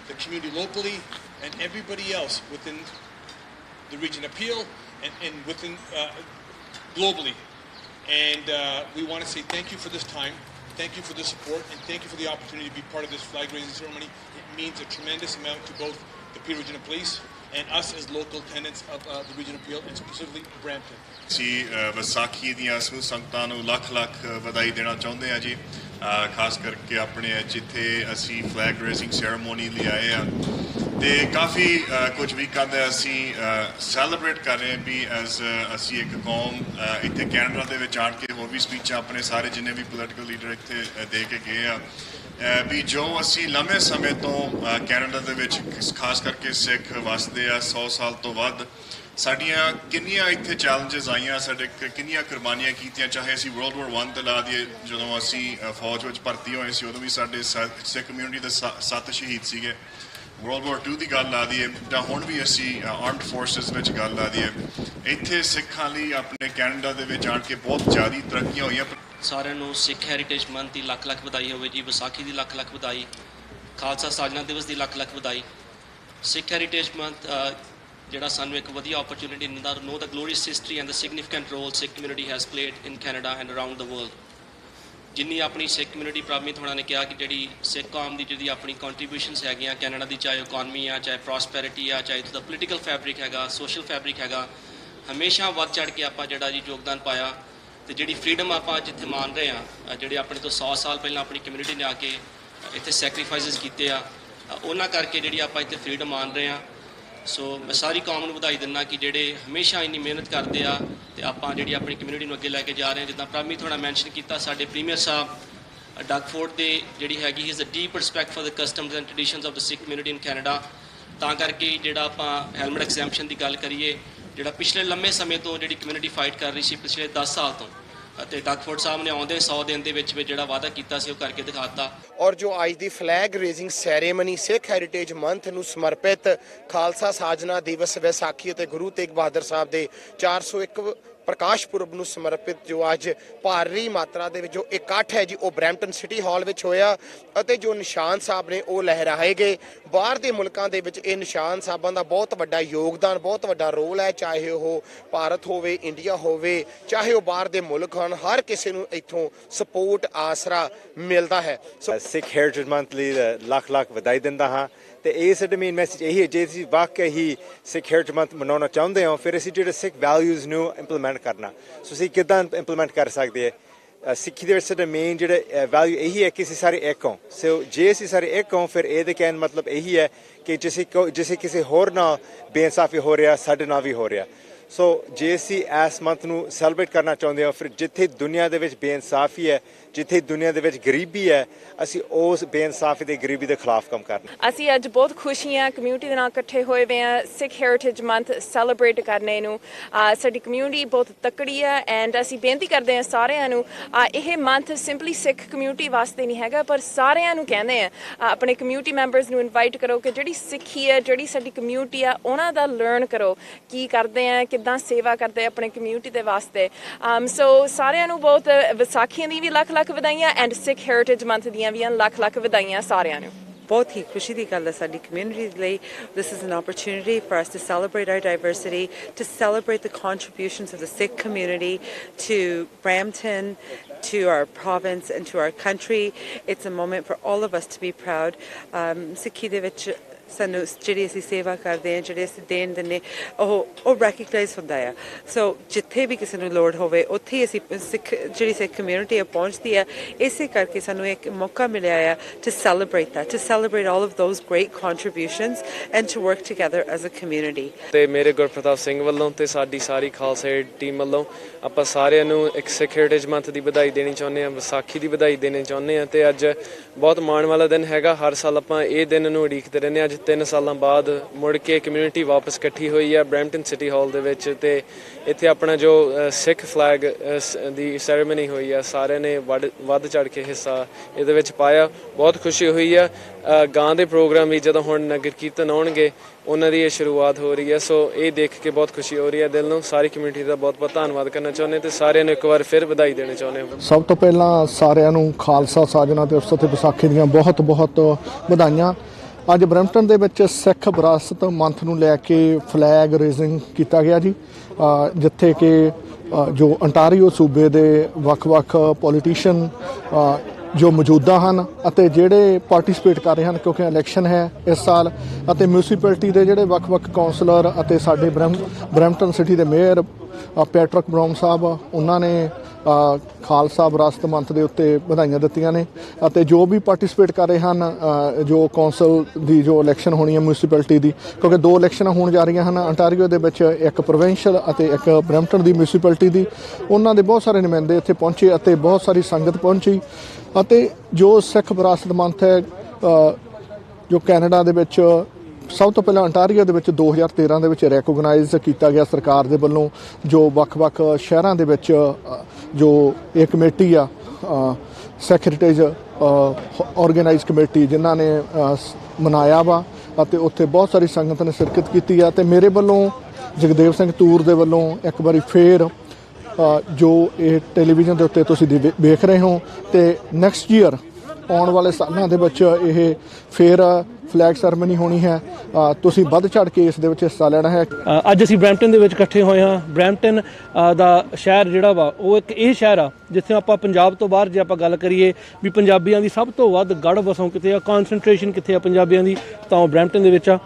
the community locally and everybody else within the region of Peel and within globally. And we want to say thank you for this time, thank you for the support, and thank you for the opportunity to be part of this flag raising ceremony. It means a tremendous amount to both the Peel Regional Police and us as local tenants of the region of Peel, and specifically Brampton. ਅਸੀਂ ਵਿਸਾਖੀ ਦੀਆਂ ਸਮੂਹ ਸੰਗਤਾਂ ਨੂੰ ਲੱਖ ਲੱਖ ਵਧਾਈ ਦੇਣਾ ਚਾਹੁੰਦੇ ਹਾਂ ਜੀ ਖਾਸ ਕਰਕੇ ਆਪਣੇ ਜਿੱਥੇ ਅਸੀਂ ਫਲੈਗ ਰੇਜ਼ਿੰਗ ਸੈਰੇਮੋਨੀ ਲਈ ਆਏ ਹਾਂ ਅਤੇ ਕਾਫੀ ਕੁਝ ਵੀਕਾਂ ਦਾ ਅਸੀਂ ਸੈਲੀਬ੍ਰੇਟ ਕਰ ਰਹੇ ਹਾਂ ਵੀ ਐਜ਼ ਅਸੀਂ ਇੱਕ ਕੌਮ ਇੱਥੇ ਕੈਨੇਡਾ ਦੇ ਵਿੱਚ ਆਣ ਕੇ ਹੋਰ ਵੀ ਸਪੀਚਾਂ ਆਪਣੇ ਸਾਰੇ ਜਿੰਨੇ ਵੀ ਪੋਲੀਟੀਕਲ ਲੀਡਰ ਇੱਥੇ ਦੇ ਕੇ ਗਏ ਆ ਵੀ ਜੋ ਅਸੀਂ ਲੰਮੇ ਸਮੇਂ ਤੋਂ ਕੈਨੇਡਾ ਦੇ ਵਿੱਚ ਖਾਸ ਕਰਕੇ ਸਿੱਖ ਵਸਦੇ ਆ 100 ਸਾਲ ਤੋਂ ਵੱਧ ਸਾਡੀਆਂ ਕਿੰਨੀਆਂ ਇੱਥੇ ਚੈਲੰਜਸ ਆਈਆਂ ਸਾਡੇ ਕਿੰਨੀਆਂ ਕੁਰਬਾਨੀਆਂ ਕੀਤੀਆਂ ਚਾਹੇ ਅਸੀਂ ਵਰਲਡ ਵਾਰ 1 ਤੇ ਲਾ ਦਈਏ ਜਦੋਂ ਅਸੀਂ ਫੌਜ ਵਿੱਚ ਭਰਤੀ ਹੋਏ ਸੀ ਉਦੋਂ ਵੀ ਸਾਡੇ ਸਿੱਖ ਕਮਿਊਨਿਟੀ ਦੇ 7 ਸ਼ਹੀਦ ਸੀਗੇ ਵਰਲਡ ਵਾਰ 2 ਦੀ ਗੱਲ ਲਾ ਦਈਏ ਜਾਂ ਹੁਣ ਵੀ ਅਸੀਂ ਆਰਮਡ ਫੋਰਸਿਸ ਵਿੱਚ ਗੱਲ ਲਾ ਦਈਏ ਇੱਥੇ ਸਿੱਖਾਂ ਲਈ ਆਪਣੇ ਕੈਨੇਡਾ ਦੇ ਵਿੱਚ ਆਣ ਕੇ ਬਹੁਤ ਜ਼ਿਆਦਾ ਤਰੱਕੀਆਂ ਹੋਈਆਂ ਸਾਰਿਆਂ ਨੂੰ ਸਿੱਖ ਹੈਰੀਟੇਜ ਮੰਥ ਦੀ ਲੱਖ ਲੱਖ ਵਧਾਈ ਹੋਵੇ ਜੀ ਵਿਸਾਖੀ ਦੀ ਲੱਖ ਲੱਖ ਵਧਾਈ ਖਾਲਸਾ ਸਾਜਨਾ ਦਿਵਸ ਦੀ ਲੱਖ ਲੱਖ ਵਧਾਈ ਸਿੱਖ ਹੈਰੀਟੇਜ ਮੰਥ ਜਿਹੜਾ ਸਾਨੂੰ ਇੱਕ ਵਧੀਆ ਓਪਰਚੁਨਿਟੀ ਦਿੰਦਾ know the glorious history and the significant role Sikh community has played in Canada and around the world ਜਿੰਨੀ ਆਪਣੀ ਸਿੱਖ ਕਮਿਊਨਿਟੀ ਪ੍ਰਾਪਤ ਹੋਣਾ ਨੇ ਕਿਹਾ ਕਿ ਜਿਹੜੀ ਸਿੱਖ ਕੌਮ ਦੀ ਜਿਹੜੀ ਆਪਣੀ ਕੰਟਰੀਬਿਊਸ਼ਨਸ ਹੈਗੀਆਂ ਕੈਨੇਡਾ ਦੀ ਚਾਹੇ ਇਕੋਨਮੀ ਆ ਚਾਹੇ ਪ੍ਰੋਸਪੈਰਿਟੀ ਆ ਚਾਹੇ ਉਹਦਾ ਪੋਲੀਟੀਕਲ ਫੈਬਰਿਕ ਹੈਗਾ ਸੋਸ਼ਲ ਫੈਬਰਿਕ ਹੈਗਾ ਹਮੇਸ਼ਾ ਵੱਧ ਚੜ੍ਹ ਕੇ ਆਪਾਂ ਜਿਹੜਾ ਜੀ ਯੋਗਦਾਨ ਪਾਇਆ ਅਤੇ ਜਿਹੜੀ ਫਰੀਡਮ ਆਪਾਂ ਜਿੱਥੇ ਮਾਣ ਰਹੇ ਹਾਂ ਜਿਹੜੇ ਆਪਣੇ ਤੋਂ 100 ਸਾਲ ਪਹਿਲਾਂ ਆਪਣੀ ਕਮਿਊਨਿਟੀ ਨੇ ਆ ਕੇ ਇੱਥੇ ਸੈਕਰੀਫਾਈਸਿਸ ਕੀਤੇ ਆ ਉਹਨਾਂ ਕਰਕੇ ਜਿਹੜੀ ਆਪਾਂ ਇੱਥੇ ਫਰੀਡਮ ਮਾਣ ਰਹੇ ਹਾਂ ਸੋ ਮੈਂ ਸਾਰੀ ਕੌਮ ਨੂੰ ਵਧਾਈ ਦਿੰਦਾ ਕਿ ਜਿਹੜੇ ਹਮੇਸ਼ਾ ਇੰਨੀ ਮਿਹਨਤ ਕਰਦੇ ਆ ਅਤੇ ਆਪਾਂ ਜਿਹੜੀ ਆਪਣੀ ਕਮਿਊਨਿਟੀ ਨੂੰ ਅੱਗੇ ਲੈ ਕੇ ਜਾ ਰਹੇ ਹਾਂ ਜਿੱਦਾਂ ਪ੍ਰਾਮੀ ਥੋੜ੍ਹਾ ਮੈਂਸ਼ਨ ਕੀਤਾ ਸਾਡੇ ਪ੍ਰੀਮੀਅਰ ਸਾਹਿਬ ਡਗਫੋਰਡ ਦੇ ਜਿਹੜੀ ਹੈਗੀ is a deep respect for the customs and traditions of the Sikh community in Canada ਤਾਂ ਕਰਕੇ ਜਿਹੜਾ ਆਪਾਂ ਹੈਲਮਟ ਐਗਜ਼ੈਂਪਸ਼ਨ ਦੀ ਗੱਲ ਕਰੀਏ ਜਿਹੜਾ ਪਿਛਲੇ ਲੰਮੇ ਸਮੇਂ ਤੋਂ ਜਿਹੜੀ ਕਮਿਊਨਿਟੀ ਫਾਈਟ ਕਰ ਰਹੀ ਸੀ ਪਿਛਲੇ 10 ਸਾਲ ਤੋਂ ਅਤੇ ਡਗਫੋਰਡ ਸਾਹਿਬ ਨੇ ਆਉਂਦੇ 100 ਦਿਨ ਦੇ ਵਿੱਚ ਜਿਹੜਾ ਵਾਅਦਾ ਕੀਤਾ ਸੀ ਉਹ ਕਰਕੇ ਦਿਖਾਤਾ ਔਰ ਜੋ ਅੱਜ ਦੀ ਫਲੈਗ ਰੇਜ਼ਿੰਗ ਸੈਰੇਮਨੀ ਸਿੱਖ ਹੈਰੀਟੇਜ ਮੰਥ ਨੂੰ ਸਮਰਪਿਤ ਖਾਲਸਾ ਸਾਜਨਾ ਦਿਵਸ ਵਿਸਾਖੀ ਅਤੇ ਗੁਰੂ ਤੇਗ ਬਹਾਦਰ ਸਾਹਿਬ ਦੇ 401 ਪ੍ਰਕਾਸ਼ ਪੁਰਬ ਨੂੰ ਸਮਰਪਿਤ ਜੋ ਅੱਜ ਭਾਰੀ ਮਾਤਰਾ ਦੇ ਵਿੱਚ ਜੋ ਇਕੱਠ ਹੈ ਜੀ ਉਹ ਬਰੈਂਪਟਨ ਸਿਟੀ ਹਾਲ ਵਿੱਚ ਹੋਇਆ ਅਤੇ ਜੋ ਨਿਸ਼ਾਨ ਸਾਹਿਬ ਨੇ ਉਹ ਲਹਿਰਾਏ ਗਏ। ਬਾਹਰ ਦੇ ਮੁਲਕਾਂ ਦੇ ਵਿੱਚ ਇਹ ਨਿਸ਼ਾਨ ਸਾਹਿਬਾਂ ਦਾ ਬਹੁਤ ਵੱਡਾ ਯੋਗਦਾਨ, ਬਹੁਤ ਵੱਡਾ ਰੋਲ ਹੈ, ਚਾਹੇ ਉਹ ਭਾਰਤ ਹੋਵੇ, ਇੰਡੀਆ ਹੋਵੇ, ਚਾਹੇ ਉਹ ਬਾਹਰ ਦੇ ਮੁਲਕ ਹਨ, ਹਰ ਕਿਸੇ ਨੂੰ ਇੱਥੋਂ ਸਪੋਰਟ ਆਸਰਾ ਮਿਲਦਾ ਹੈ। ਸਿੱਖ ਹੈਰੀਟੇਜ ਮੰਥ ਲਈ ਲੱਖ ਲੱਖ ਵਧਾਈ ਦਿੰਦਾ ਹਾਂ ਤੇ ਇਹ ਸਾਡਾ ਮੇਨ ਮੈਸੇਜ ਇਹੀ ਹੈ, ਜੇ ਤੁਸੀਂ ਵਾਕਈ ਹੀ ਸਿੱਖ ਹੈਰੀਟੇਜ ਮੰਥ ਮਨਾਉਣਾ ਚਾਹੁੰਦੇ ਹੋ ਫਿਰ ਅਸੀਂ ਜਿਹੜੇ ਸਿੱਖ ਵੈਲਿਊਜ਼ ਨੂੰ ਇੰਪਲੀਮੈਂਟ ਕਰਨਾ। ਤੁਸੀਂ ਕਿੱਦਾਂ ਇੰਪਲੀਮੈਂਟ ਕਰ ਸਕਦੇ ਹੈ? ਸਿੱਖੀ ਦੇ ਵਿੱਚ ਸਾਡਾ ਮੇਨ ਜਿਹੜਾ ਵੈਲਿਊ ਇਹੀ ਹੈ ਕਿ ਅਸੀਂ ਸਾਰੇ ਇੱਕ ਹੋਂ। ਸੋ ਜੇ ਅਸੀਂ ਸਾਰੇ ਇੱਕ ਹੋਂ ਫਿਰ ਇਹਦੇ ਕਹਿਣ ਮਤਲਬ ਇਹੀ ਹੈ ਕਿ ਜਿਸੇ ਕਿਸੇ ਹੋਰ ਨਾਲ ਬੇਇਨਸਾਫੀ ਹੋ ਰਿਹਾ ਸਾਡੇ ਨਾਲ ਵੀ ਹੋ ਰਿਹਾ। ਸੋ ਜੇ ਅਸੀਂ ਇਸ ਮੰਥ ਨੂੰ ਸੈਲੀਬ੍ਰੇਟ ਕਰਨਾ ਚਾਹੁੰਦੇ ਹਾਂ ਫਿਰ ਜਿੱਥੇ ਦੁਨੀਆ ਦੇ ਵਿੱਚ ਬੇਇਨਸਾਫੀ ਹੈ, ਜਿੱਥੇ ਦੁਨੀਆ ਦੇ ਵਿੱਚ ਗਰੀਬੀ ਹੈ, ਅਸੀਂ ਉਸ ਬੇਇਨਸਾਫੀ ਤੇ ਗਰੀਬੀ ਦੇ ਖਿਲਾਫ ਕੰਮ ਕਰਨਾ। ਅਸੀਂ ਅੱਜ ਬਹੁਤ ਖੁਸ਼ੀ ਹਾਂ ਕਮਿਊਨਿਟੀ ਦੇ ਨਾਲ ਇਕੱਠੇ ਹੋਏ ਵੇ ਹਾਂ ਸਿੱਖ ਹੈਰੀਟੇਜ ਮੰਥ ਸੈਲੀਬ੍ਰੇਟ ਕਰਨੇ ਨੂੰ। ਸਾਡੀ ਕਮਿਊਨਿਟੀ ਬਹੁਤ ਤਕੜੀ ਹੈ ਐਂਡ ਅਸੀਂ ਬੇਨਤੀ ਕਰਦੇ ਹਾਂ ਸਾਰਿਆਂ ਨੂੰ ਇਹ ਮੰਥ ਸਿੰਪਲੀ ਸਿੱਖ ਕਮਿਊਨਿਟੀ ਵਾਸਤੇ ਨਹੀਂ ਹੈਗਾ ਪਰ ਸਾਰਿਆਂ ਨੂੰ ਕਹਿੰਦੇ ਆ ਆਪਣੇ ਕਮਿਊਨਿਟੀ ਮੈਂਬਰਸ ਨੂੰ ਇਨਵਾਈਟ ਕਰੋ ਕਿ ਜਿਹੜੀ ਸਿੱਖੀ ਹੈ, ਜਿਹੜੀ ਸਾਡੀ ਕਮਿਊਨਿਟੀ ਆ ਉਹਨਾਂ ਦਾ ਲਰਨ ਕਰੋ ਕੀ ਕਰਦੇ ਆ, ਕਿੱਦਾਂ ਸੇਵਾ ਕਰਦੇ ਆਪਣੇ ਕਮਿਊਨਿਟੀ ਦੇ ਵਾਸਤੇ। ਸੋ ਸਾਰਿਆਂ ਨੂੰ ਬਹੁਤ ਵਿਸਾਖੀਆਂ ਦੀ ਵੀ ਲੱਖ ਲੱਖ ਵਧਾਈਆਂ ਐਂਡ ਸਿੱਖ ਹੈਰੀਟੇਜ ਮੰਥ ਦੀਆਂ ਵੀ ਲੱਖ ਲੱਖ ਵਧਾਈਆਂ ਸਾਰਿਆਂ ਨੂੰ। ਬਹੁਤ ਹੀ ਖੁਸ਼ੀ ਦੀ ਗੱਲ ਹੈ ਸਾਡੀ ਕਮਿਊਨਿਟੀ ਲਈ। This is an opportunity for us to celebrate our diversity, to celebrate the contributions of the Sikh community to Brampton, to our province and to our country. It's a moment for all of us to be proud. Sikkhi de vich ਸਾਨੂੰ ਜਿਹੜੀ ਅਸੀਂ ਸੇਵਾ ਕਰਦੇ ਹਾਂ, ਜਿਹੜੇ ਅਸੀਂ ਦੇਣ ਦਿੰਦੇ ਉਹ ਰੈਕਗਨਾਈਜ਼ ਹੁੰਦਾ ਆ। ਸੋ ਜਿੱਥੇ ਵੀ ਕਿਸੇ ਨੂੰ ਲੋੜ ਹੋਵੇ ਉੱਥੇ ਹੀ ਅਸੀਂ ਜਿਹੜੀ ਸਿੱਖ ਕਮਿਊਨਿਟੀ ਆ ਪਹੁੰਚਦੀ ਆ। ਇਸੇ ਕਰਕੇ ਸਾਨੂੰ ਇੱਕ ਮੌਕਾ ਮਿਲਿਆ ਆ to celebrate all of those great contributions and to work together as a community. ਤੇ ਮੇਰੇ ਗੁਰਪ੍ਰਤਾਪ ਸਿੰਘ ਵੱਲੋਂ ਤੇ ਸਾਡੀ ਸਾਰੀ ਖਾਲਸਾ ਟੀਮ ਵੱਲੋਂ ਆਪਾਂ ਸਾਰਿਆਂ ਨੂੰ ਇੱਕ ਸਿੱਖ ਹੈਰੀਟੇਜ ਮੰਥ ਦੀ ਵਧਾਈ ਦੇਣੀ ਚਾਹੁੰਦੇ ਹਾਂ, ਵਿਸਾਖੀ ਦੀ ਵਧਾਈ ਦੇਣੀ ਚਾਹੁੰਦੇ ਹਾਂ। ਤੇ ਅੱਜ ਬਹੁਤ ਮਾਣ ਵਾਲਾ ਦਿਨ ਹੈਗਾ। ਹਰ ਸਾਲ ਆਪਾਂ ਇਹ ਦਿਨ ਨੂੰ ਉਡੀਕਦੇ ਰਹਿੰਦੇ ਹਾਂ। ਅੱਜ 3 ਸਾਲਾਂ ਬਾਅਦ ਮੁੜ ਕੇ ਕਮਿਊਨਿਟੀ ਵਾਪਸ ਇਕੱਠੀ ਹੋਈ ਹੈ ਬਰੈਂਪਟਨ ਸਿਟੀ ਹਾਲ ਦੇ ਵਿੱਚ ਤੇ ਇੱਥੇ ਆਪਣਾ ਜੋ ਸਿੱਖ ਫਲੈਗ ਦੀ ਸੈਰੇਮਨੀ ਹੋਈ ਆ ਸਾਰਿਆਂ ਨੇ ਵੱਧ ਚੜ੍ਹ ਕੇ ਹਿੱਸਾ ਇਹਦੇ ਵਿੱਚ ਪਾਇਆ। ਬਹੁਤ ਖੁਸ਼ੀ ਹੋਈ ਆ। ਗਾਂ ਦੇ ਪ੍ਰੋਗਰਾਮ ਵੀ ਜਦੋਂ ਹੁਣ ਨਗਰ ਕੀਰਤਨ ਆਉਣਗੇ ਉਹਨਾਂ ਦੀ ਇਹ ਸ਼ੁਰੂਆਤ ਹੋ ਰਹੀ ਹੈ। ਸੋ ਇਹ ਦੇਖ ਕੇ ਬਹੁਤ ਖੁਸ਼ੀ ਹੋ ਰਹੀ ਹੈ ਦਿਲ ਨੂੰ। ਸਾਰੀ ਕਮਿਊਨਿਟੀ ਦਾ ਬਹੁਤ ਬਹੁਤ ਧੰਨਵਾਦ ਕਰਨਾ ਚਾਹੁੰਦੇ ਤੇ ਸਾਰਿਆਂ ਨੂੰ ਇੱਕ ਵਾਰ ਫਿਰ ਵਧਾਈ ਦੇਣੀ ਚਾਹੁੰਦੇ ਹਾਂ। ਸਭ ਤੋਂ ਪਹਿਲਾਂ ਸਾਰਿਆਂ ਨੂੰ ਖਾਲਸਾ ਸਾਜਨਾ ਦਿਵਸ ਅਤੇ ਵਿਸਾਖੀ ਦੀਆਂ ਬਹੁਤ ਬਹੁਤ ਵਧਾਈਆਂ। ਅੱਜ ਬਰੈਂਪਟਨ ਦੇ ਵਿੱਚ ਸਿੱਖ ਵਿਰਾਸਤ ਮੰਥ ਨੂੰ ਲੈ ਕੇ ਫਲੈਗ ਰੇਜ਼ਿੰਗ ਕੀਤਾ ਗਿਆ ਜੀ, ਜਿੱਥੇ ਕਿ ਜੋ ਅੰਟਾਰੀਓ ਸੂਬੇ ਦੇ ਵੱਖ-ਵੱਖ ਪੋਲੀਟੀਸ਼ੀਅਨ ਜੋ ਮੌਜੂਦਾ ਹਨ ਅਤੇ ਜਿਹੜੇ ਪਾਰਟਿਸਿਪੇਟ ਕਰ ਰਹੇ ਹਨ ਕਿਉਂਕਿ ਇਲੈਕਸ਼ਨ ਹੈ ਇਸ ਸਾਲ, ਅਤੇ ਮਿਊਨਿਸਪੈਲਿਟੀ ਦੇ ਜਿਹੜੇ ਵੱਖ-ਵੱਖ ਕਾਉਂਸਲਰ ਅਤੇ ਸਾਡੇ ਬਰੈਂਪਟਨ ਸਿਟੀ ਦੇ ਮੇਅਰ ਪੈਟਰਿਕ ਬਰਾਊਨ ਸਾਹਿਬ ਉਹਨਾਂ ਨੇ ਖਾਲਸਾ ਵਿਰਾਸਤ ਮੰਥ ਦੇ ਉੱਤੇ ਵਧਾਈਆਂ ਦਿੱਤੀਆਂ ਨੇ। ਅਤੇ ਜੋ ਵੀ ਪਾਰਟਿਸਿਪੇਟ ਕਰ ਰਹੇ ਹਨ ਜੋ ਕੌਂਸਲ ਦੀ ਜੋ ਇਲੈਕਸ਼ਨ ਹੋਣੀ ਹੈ ਮਿਊਨਿਸਪੈਲਿਟੀ ਦੀ, ਕਿਉਂਕਿ 2 ਇਲੈਕਸ਼ਨਾਂ ਹੋਣ ਜਾ ਰਹੀਆਂ ਹਨ ਅੰਟਾਰੀਓ ਦੇ ਵਿੱਚ, ਇੱਕ ਪ੍ਰੋਵਿੰਸ਼ੀਅਲ ਅਤੇ ਇੱਕ ਬਰੈਂਪਟਨ ਦੀ ਮਿਊਨਿਸਪੈਲਿਟੀ ਦੀ। ਉਹਨਾਂ ਦੇ ਬਹੁਤ ਸਾਰੇ ਨੁਮਾਇੰਦੇ ਇੱਥੇ ਪਹੁੰਚੇ ਅਤੇ ਬਹੁਤ ਸਾਰੀ ਸੰਗਤ ਪਹੁੰਚੀ। ਅਤੇ ਜੋ ਸਿੱਖ ਵਿਰਾਸਤ ਮੰਥ ਹੈ ਜੋ ਕੈਨੇਡਾ ਦੇ ਵਿੱਚ ਸਭ ਤੋਂ ਪਹਿਲਾਂ ਅੰਟਾਰੀਓ ਦੇ ਵਿੱਚ 2013 ਦੇ ਵਿੱਚ ਰੈਕੋਗਨਾਈਜ਼ ਕੀਤਾ ਗਿਆ ਸਰਕਾਰ ਦੇ ਵੱਲੋਂ, ਜੋ ਵੱਖ-ਵੱਖ ਸ਼ਹਿਰਾਂ ਦੇ ਵਿੱਚ ਜੋ ਇਹ ਕਮੇਟੀ ਆ ਸਿੱਖ ਹੈਰੀਟੇਜ ਆਰਗੇਨਾਈਜ਼ ਕਮੇਟੀ ਜਿਨ੍ਹਾਂ ਨੇ ਮਨਾਇਆ ਵਾ ਅਤੇ ਉੱਥੇ ਬਹੁਤ ਸਾਰੀ ਸੰਗਤ ਨੇ ਸ਼ਿਰਕਤ ਕੀਤੀ ਆ। ਅਤੇ ਮੇਰੇ ਵੱਲੋਂ ਜਗਦੇਵ ਸਿੰਘ ਤੂਰ ਦੇ ਵੱਲੋਂ ਇੱਕ ਵਾਰੀ ਫੇਰ ਜੋ ਇਹ ਟੈਲੀਵਿਜ਼ਨ ਦੇ ਉੱਤੇ ਤੁਸੀਂ ਵੇਖ ਰਹੇ ਹੋ ਅਤੇ ਨੈਕਸਟ ਈਅਰ ਆਉਣ ਵਾਲੇ ਸਾਲਾਂ ਦੇ ਵਿੱਚ ਇਹ ਫੇਰ ਫਲੈਗ ਸੈਰੇਮਨੀ ਹੋਣੀ ਹੈ। ਤੁਸੀਂ ਵੱਧ ਚੜ੍ਹ ਕੇ ਇਸ ਦੇ ਵਿੱਚ ਹਿੱਸਾ ਲੈਣਾ ਹੈ। ਅੱਜ ਅਸੀਂ ਬਰੈਂਪਟਨ ਦੇ ਵਿੱਚ ਇਕੱਠੇ ਹੋਏ ਹਾਂ। ਬਰੈਂਪਟਨ ਦਾ ਸ਼ਹਿਰ ਜਿਹੜਾ ਵਾ ਉਹ ਇੱਕ ਇਹ ਸ਼ਹਿਰ ਆ ਜਿੱਥੇ ਆਪਾਂ ਪੰਜਾਬ ਤੋਂ ਬਾਹਰ ਜੇ ਆਪਾਂ ਗੱਲ ਕਰੀਏ ਵੀ ਪੰਜਾਬੀਆਂ ਦੀ ਸਭ ਤੋਂ ਵੱਧ ਗੜ੍ਹ ਵਸੋਂ ਕਿੱਥੇ ਆ, ਕੌਨਸਨਟ੍ਰੇਸ਼ਨ ਕਿੱਥੇ ਆ ਪੰਜਾਬੀਆਂ ਦੀ, ਤਾਂ ਉਹ ਬਰੈਂਪਟਨ ਦੇ ਵਿੱਚ ਆ।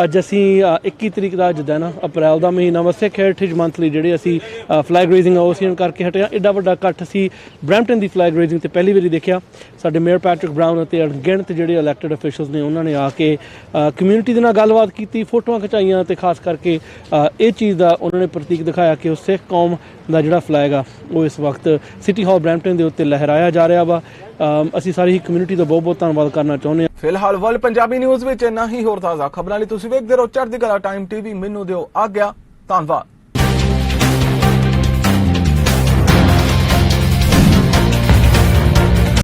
ਅੱਜ ਅਸੀਂ 21 ਤਰੀਕ ਦਾ ਜਿੱਦਾਂ ਨਾ ਅਪ੍ਰੈਲ ਦਾ ਮਹੀਨਾ ਵਾ ਸਿੱਖ ਹੈਰੀਟੇਜ ਮੰਥ ਲਈ ਜਿਹੜੇ ਅਸੀਂ ਫਲੈਗ ਰੇਜ਼ਿੰਗ ਓਸੀਅਨ ਕਰਕੇ ਹਟੇ ਹਾਂ। ਐਡਾ ਵੱਡਾ ਇਕੱਠ ਅਸੀਂ ਬਰੈਂਪਟਨ ਦੀ ਫਲੈਗ ਰੇਜ਼ਿੰਗ 'ਤੇ ਪਹਿਲੀ ਵਾਰੀ ਦੇਖਿਆ। ਸਾਡੇ ਮੇਅਰ ਪੈਟਰਿਕ ਬਰਾਊਨ ਅਤੇ ਅਣਗਿਣਤ ਜਿਹੜੇ ਇਲੈਕਟਡ ਅਫੀਸ਼ਲਸ ਨੇ ਉਹਨਾਂ ਨੇ ਆ ਕੇ ਕਮਿਊਨਿਟੀ ਦੇ ਨਾਲ ਗੱਲਬਾਤ ਕੀਤੀ, ਫੋਟੋਆਂ ਖਿਚਾਈਆਂ ਅਤੇ ਖਾਸ ਕਰਕੇ ਇਹ ਚੀਜ਼ ਦਾ ਉਹਨਾਂ ਨੇ ਪ੍ਰਤੀਕ ਦਿਖਾਇਆ ਕਿ ਉਹ ਸਿੱਖ ਕੌਮ ਦਾ ਜਿਹੜਾ ਫਲੈਗ ਆ ਉਹ ਇਸ ਵਕਤ ਸਿਟੀ ਹਾਲ ਬਰੈਂਪਟਨ ਦੇ ਉੱਤੇ ਲਹਿਰਾਇਆ ਜਾ ਰਿਹਾ ਵਾ। ਅਸੀਂ ਸਾਰੀ ਹੀ ਕਮਿਊਨਿਟੀ ਦਾ ਬਹੁਤ ਬਹੁਤ ਧੰਨਵਾਦ ਕਰਨਾ ਚਾਹੁੰਦੇ ਹਾਂ। ਫਿਲਹਾਲ ਵਰਲਡ ਪੰਜਾਬੀ ਨਿਊਜ਼ ਵਿੱਚ ਇੰਨਾ ਹੀ। ਹੋਰ ਤਾਜ਼ਾ ਖਬਰਾਂ ਲਈ ਤੁਸੀਂ ਵੇਖਦੇ ਰਹੋ ਚੜ੍ਹਦੀ ਕਲਾ ਟਾਈਮ TV। ਮੈਨੂੰ ਦਿਓ ਆਗਿਆ। ਧੰਨਵਾਦ।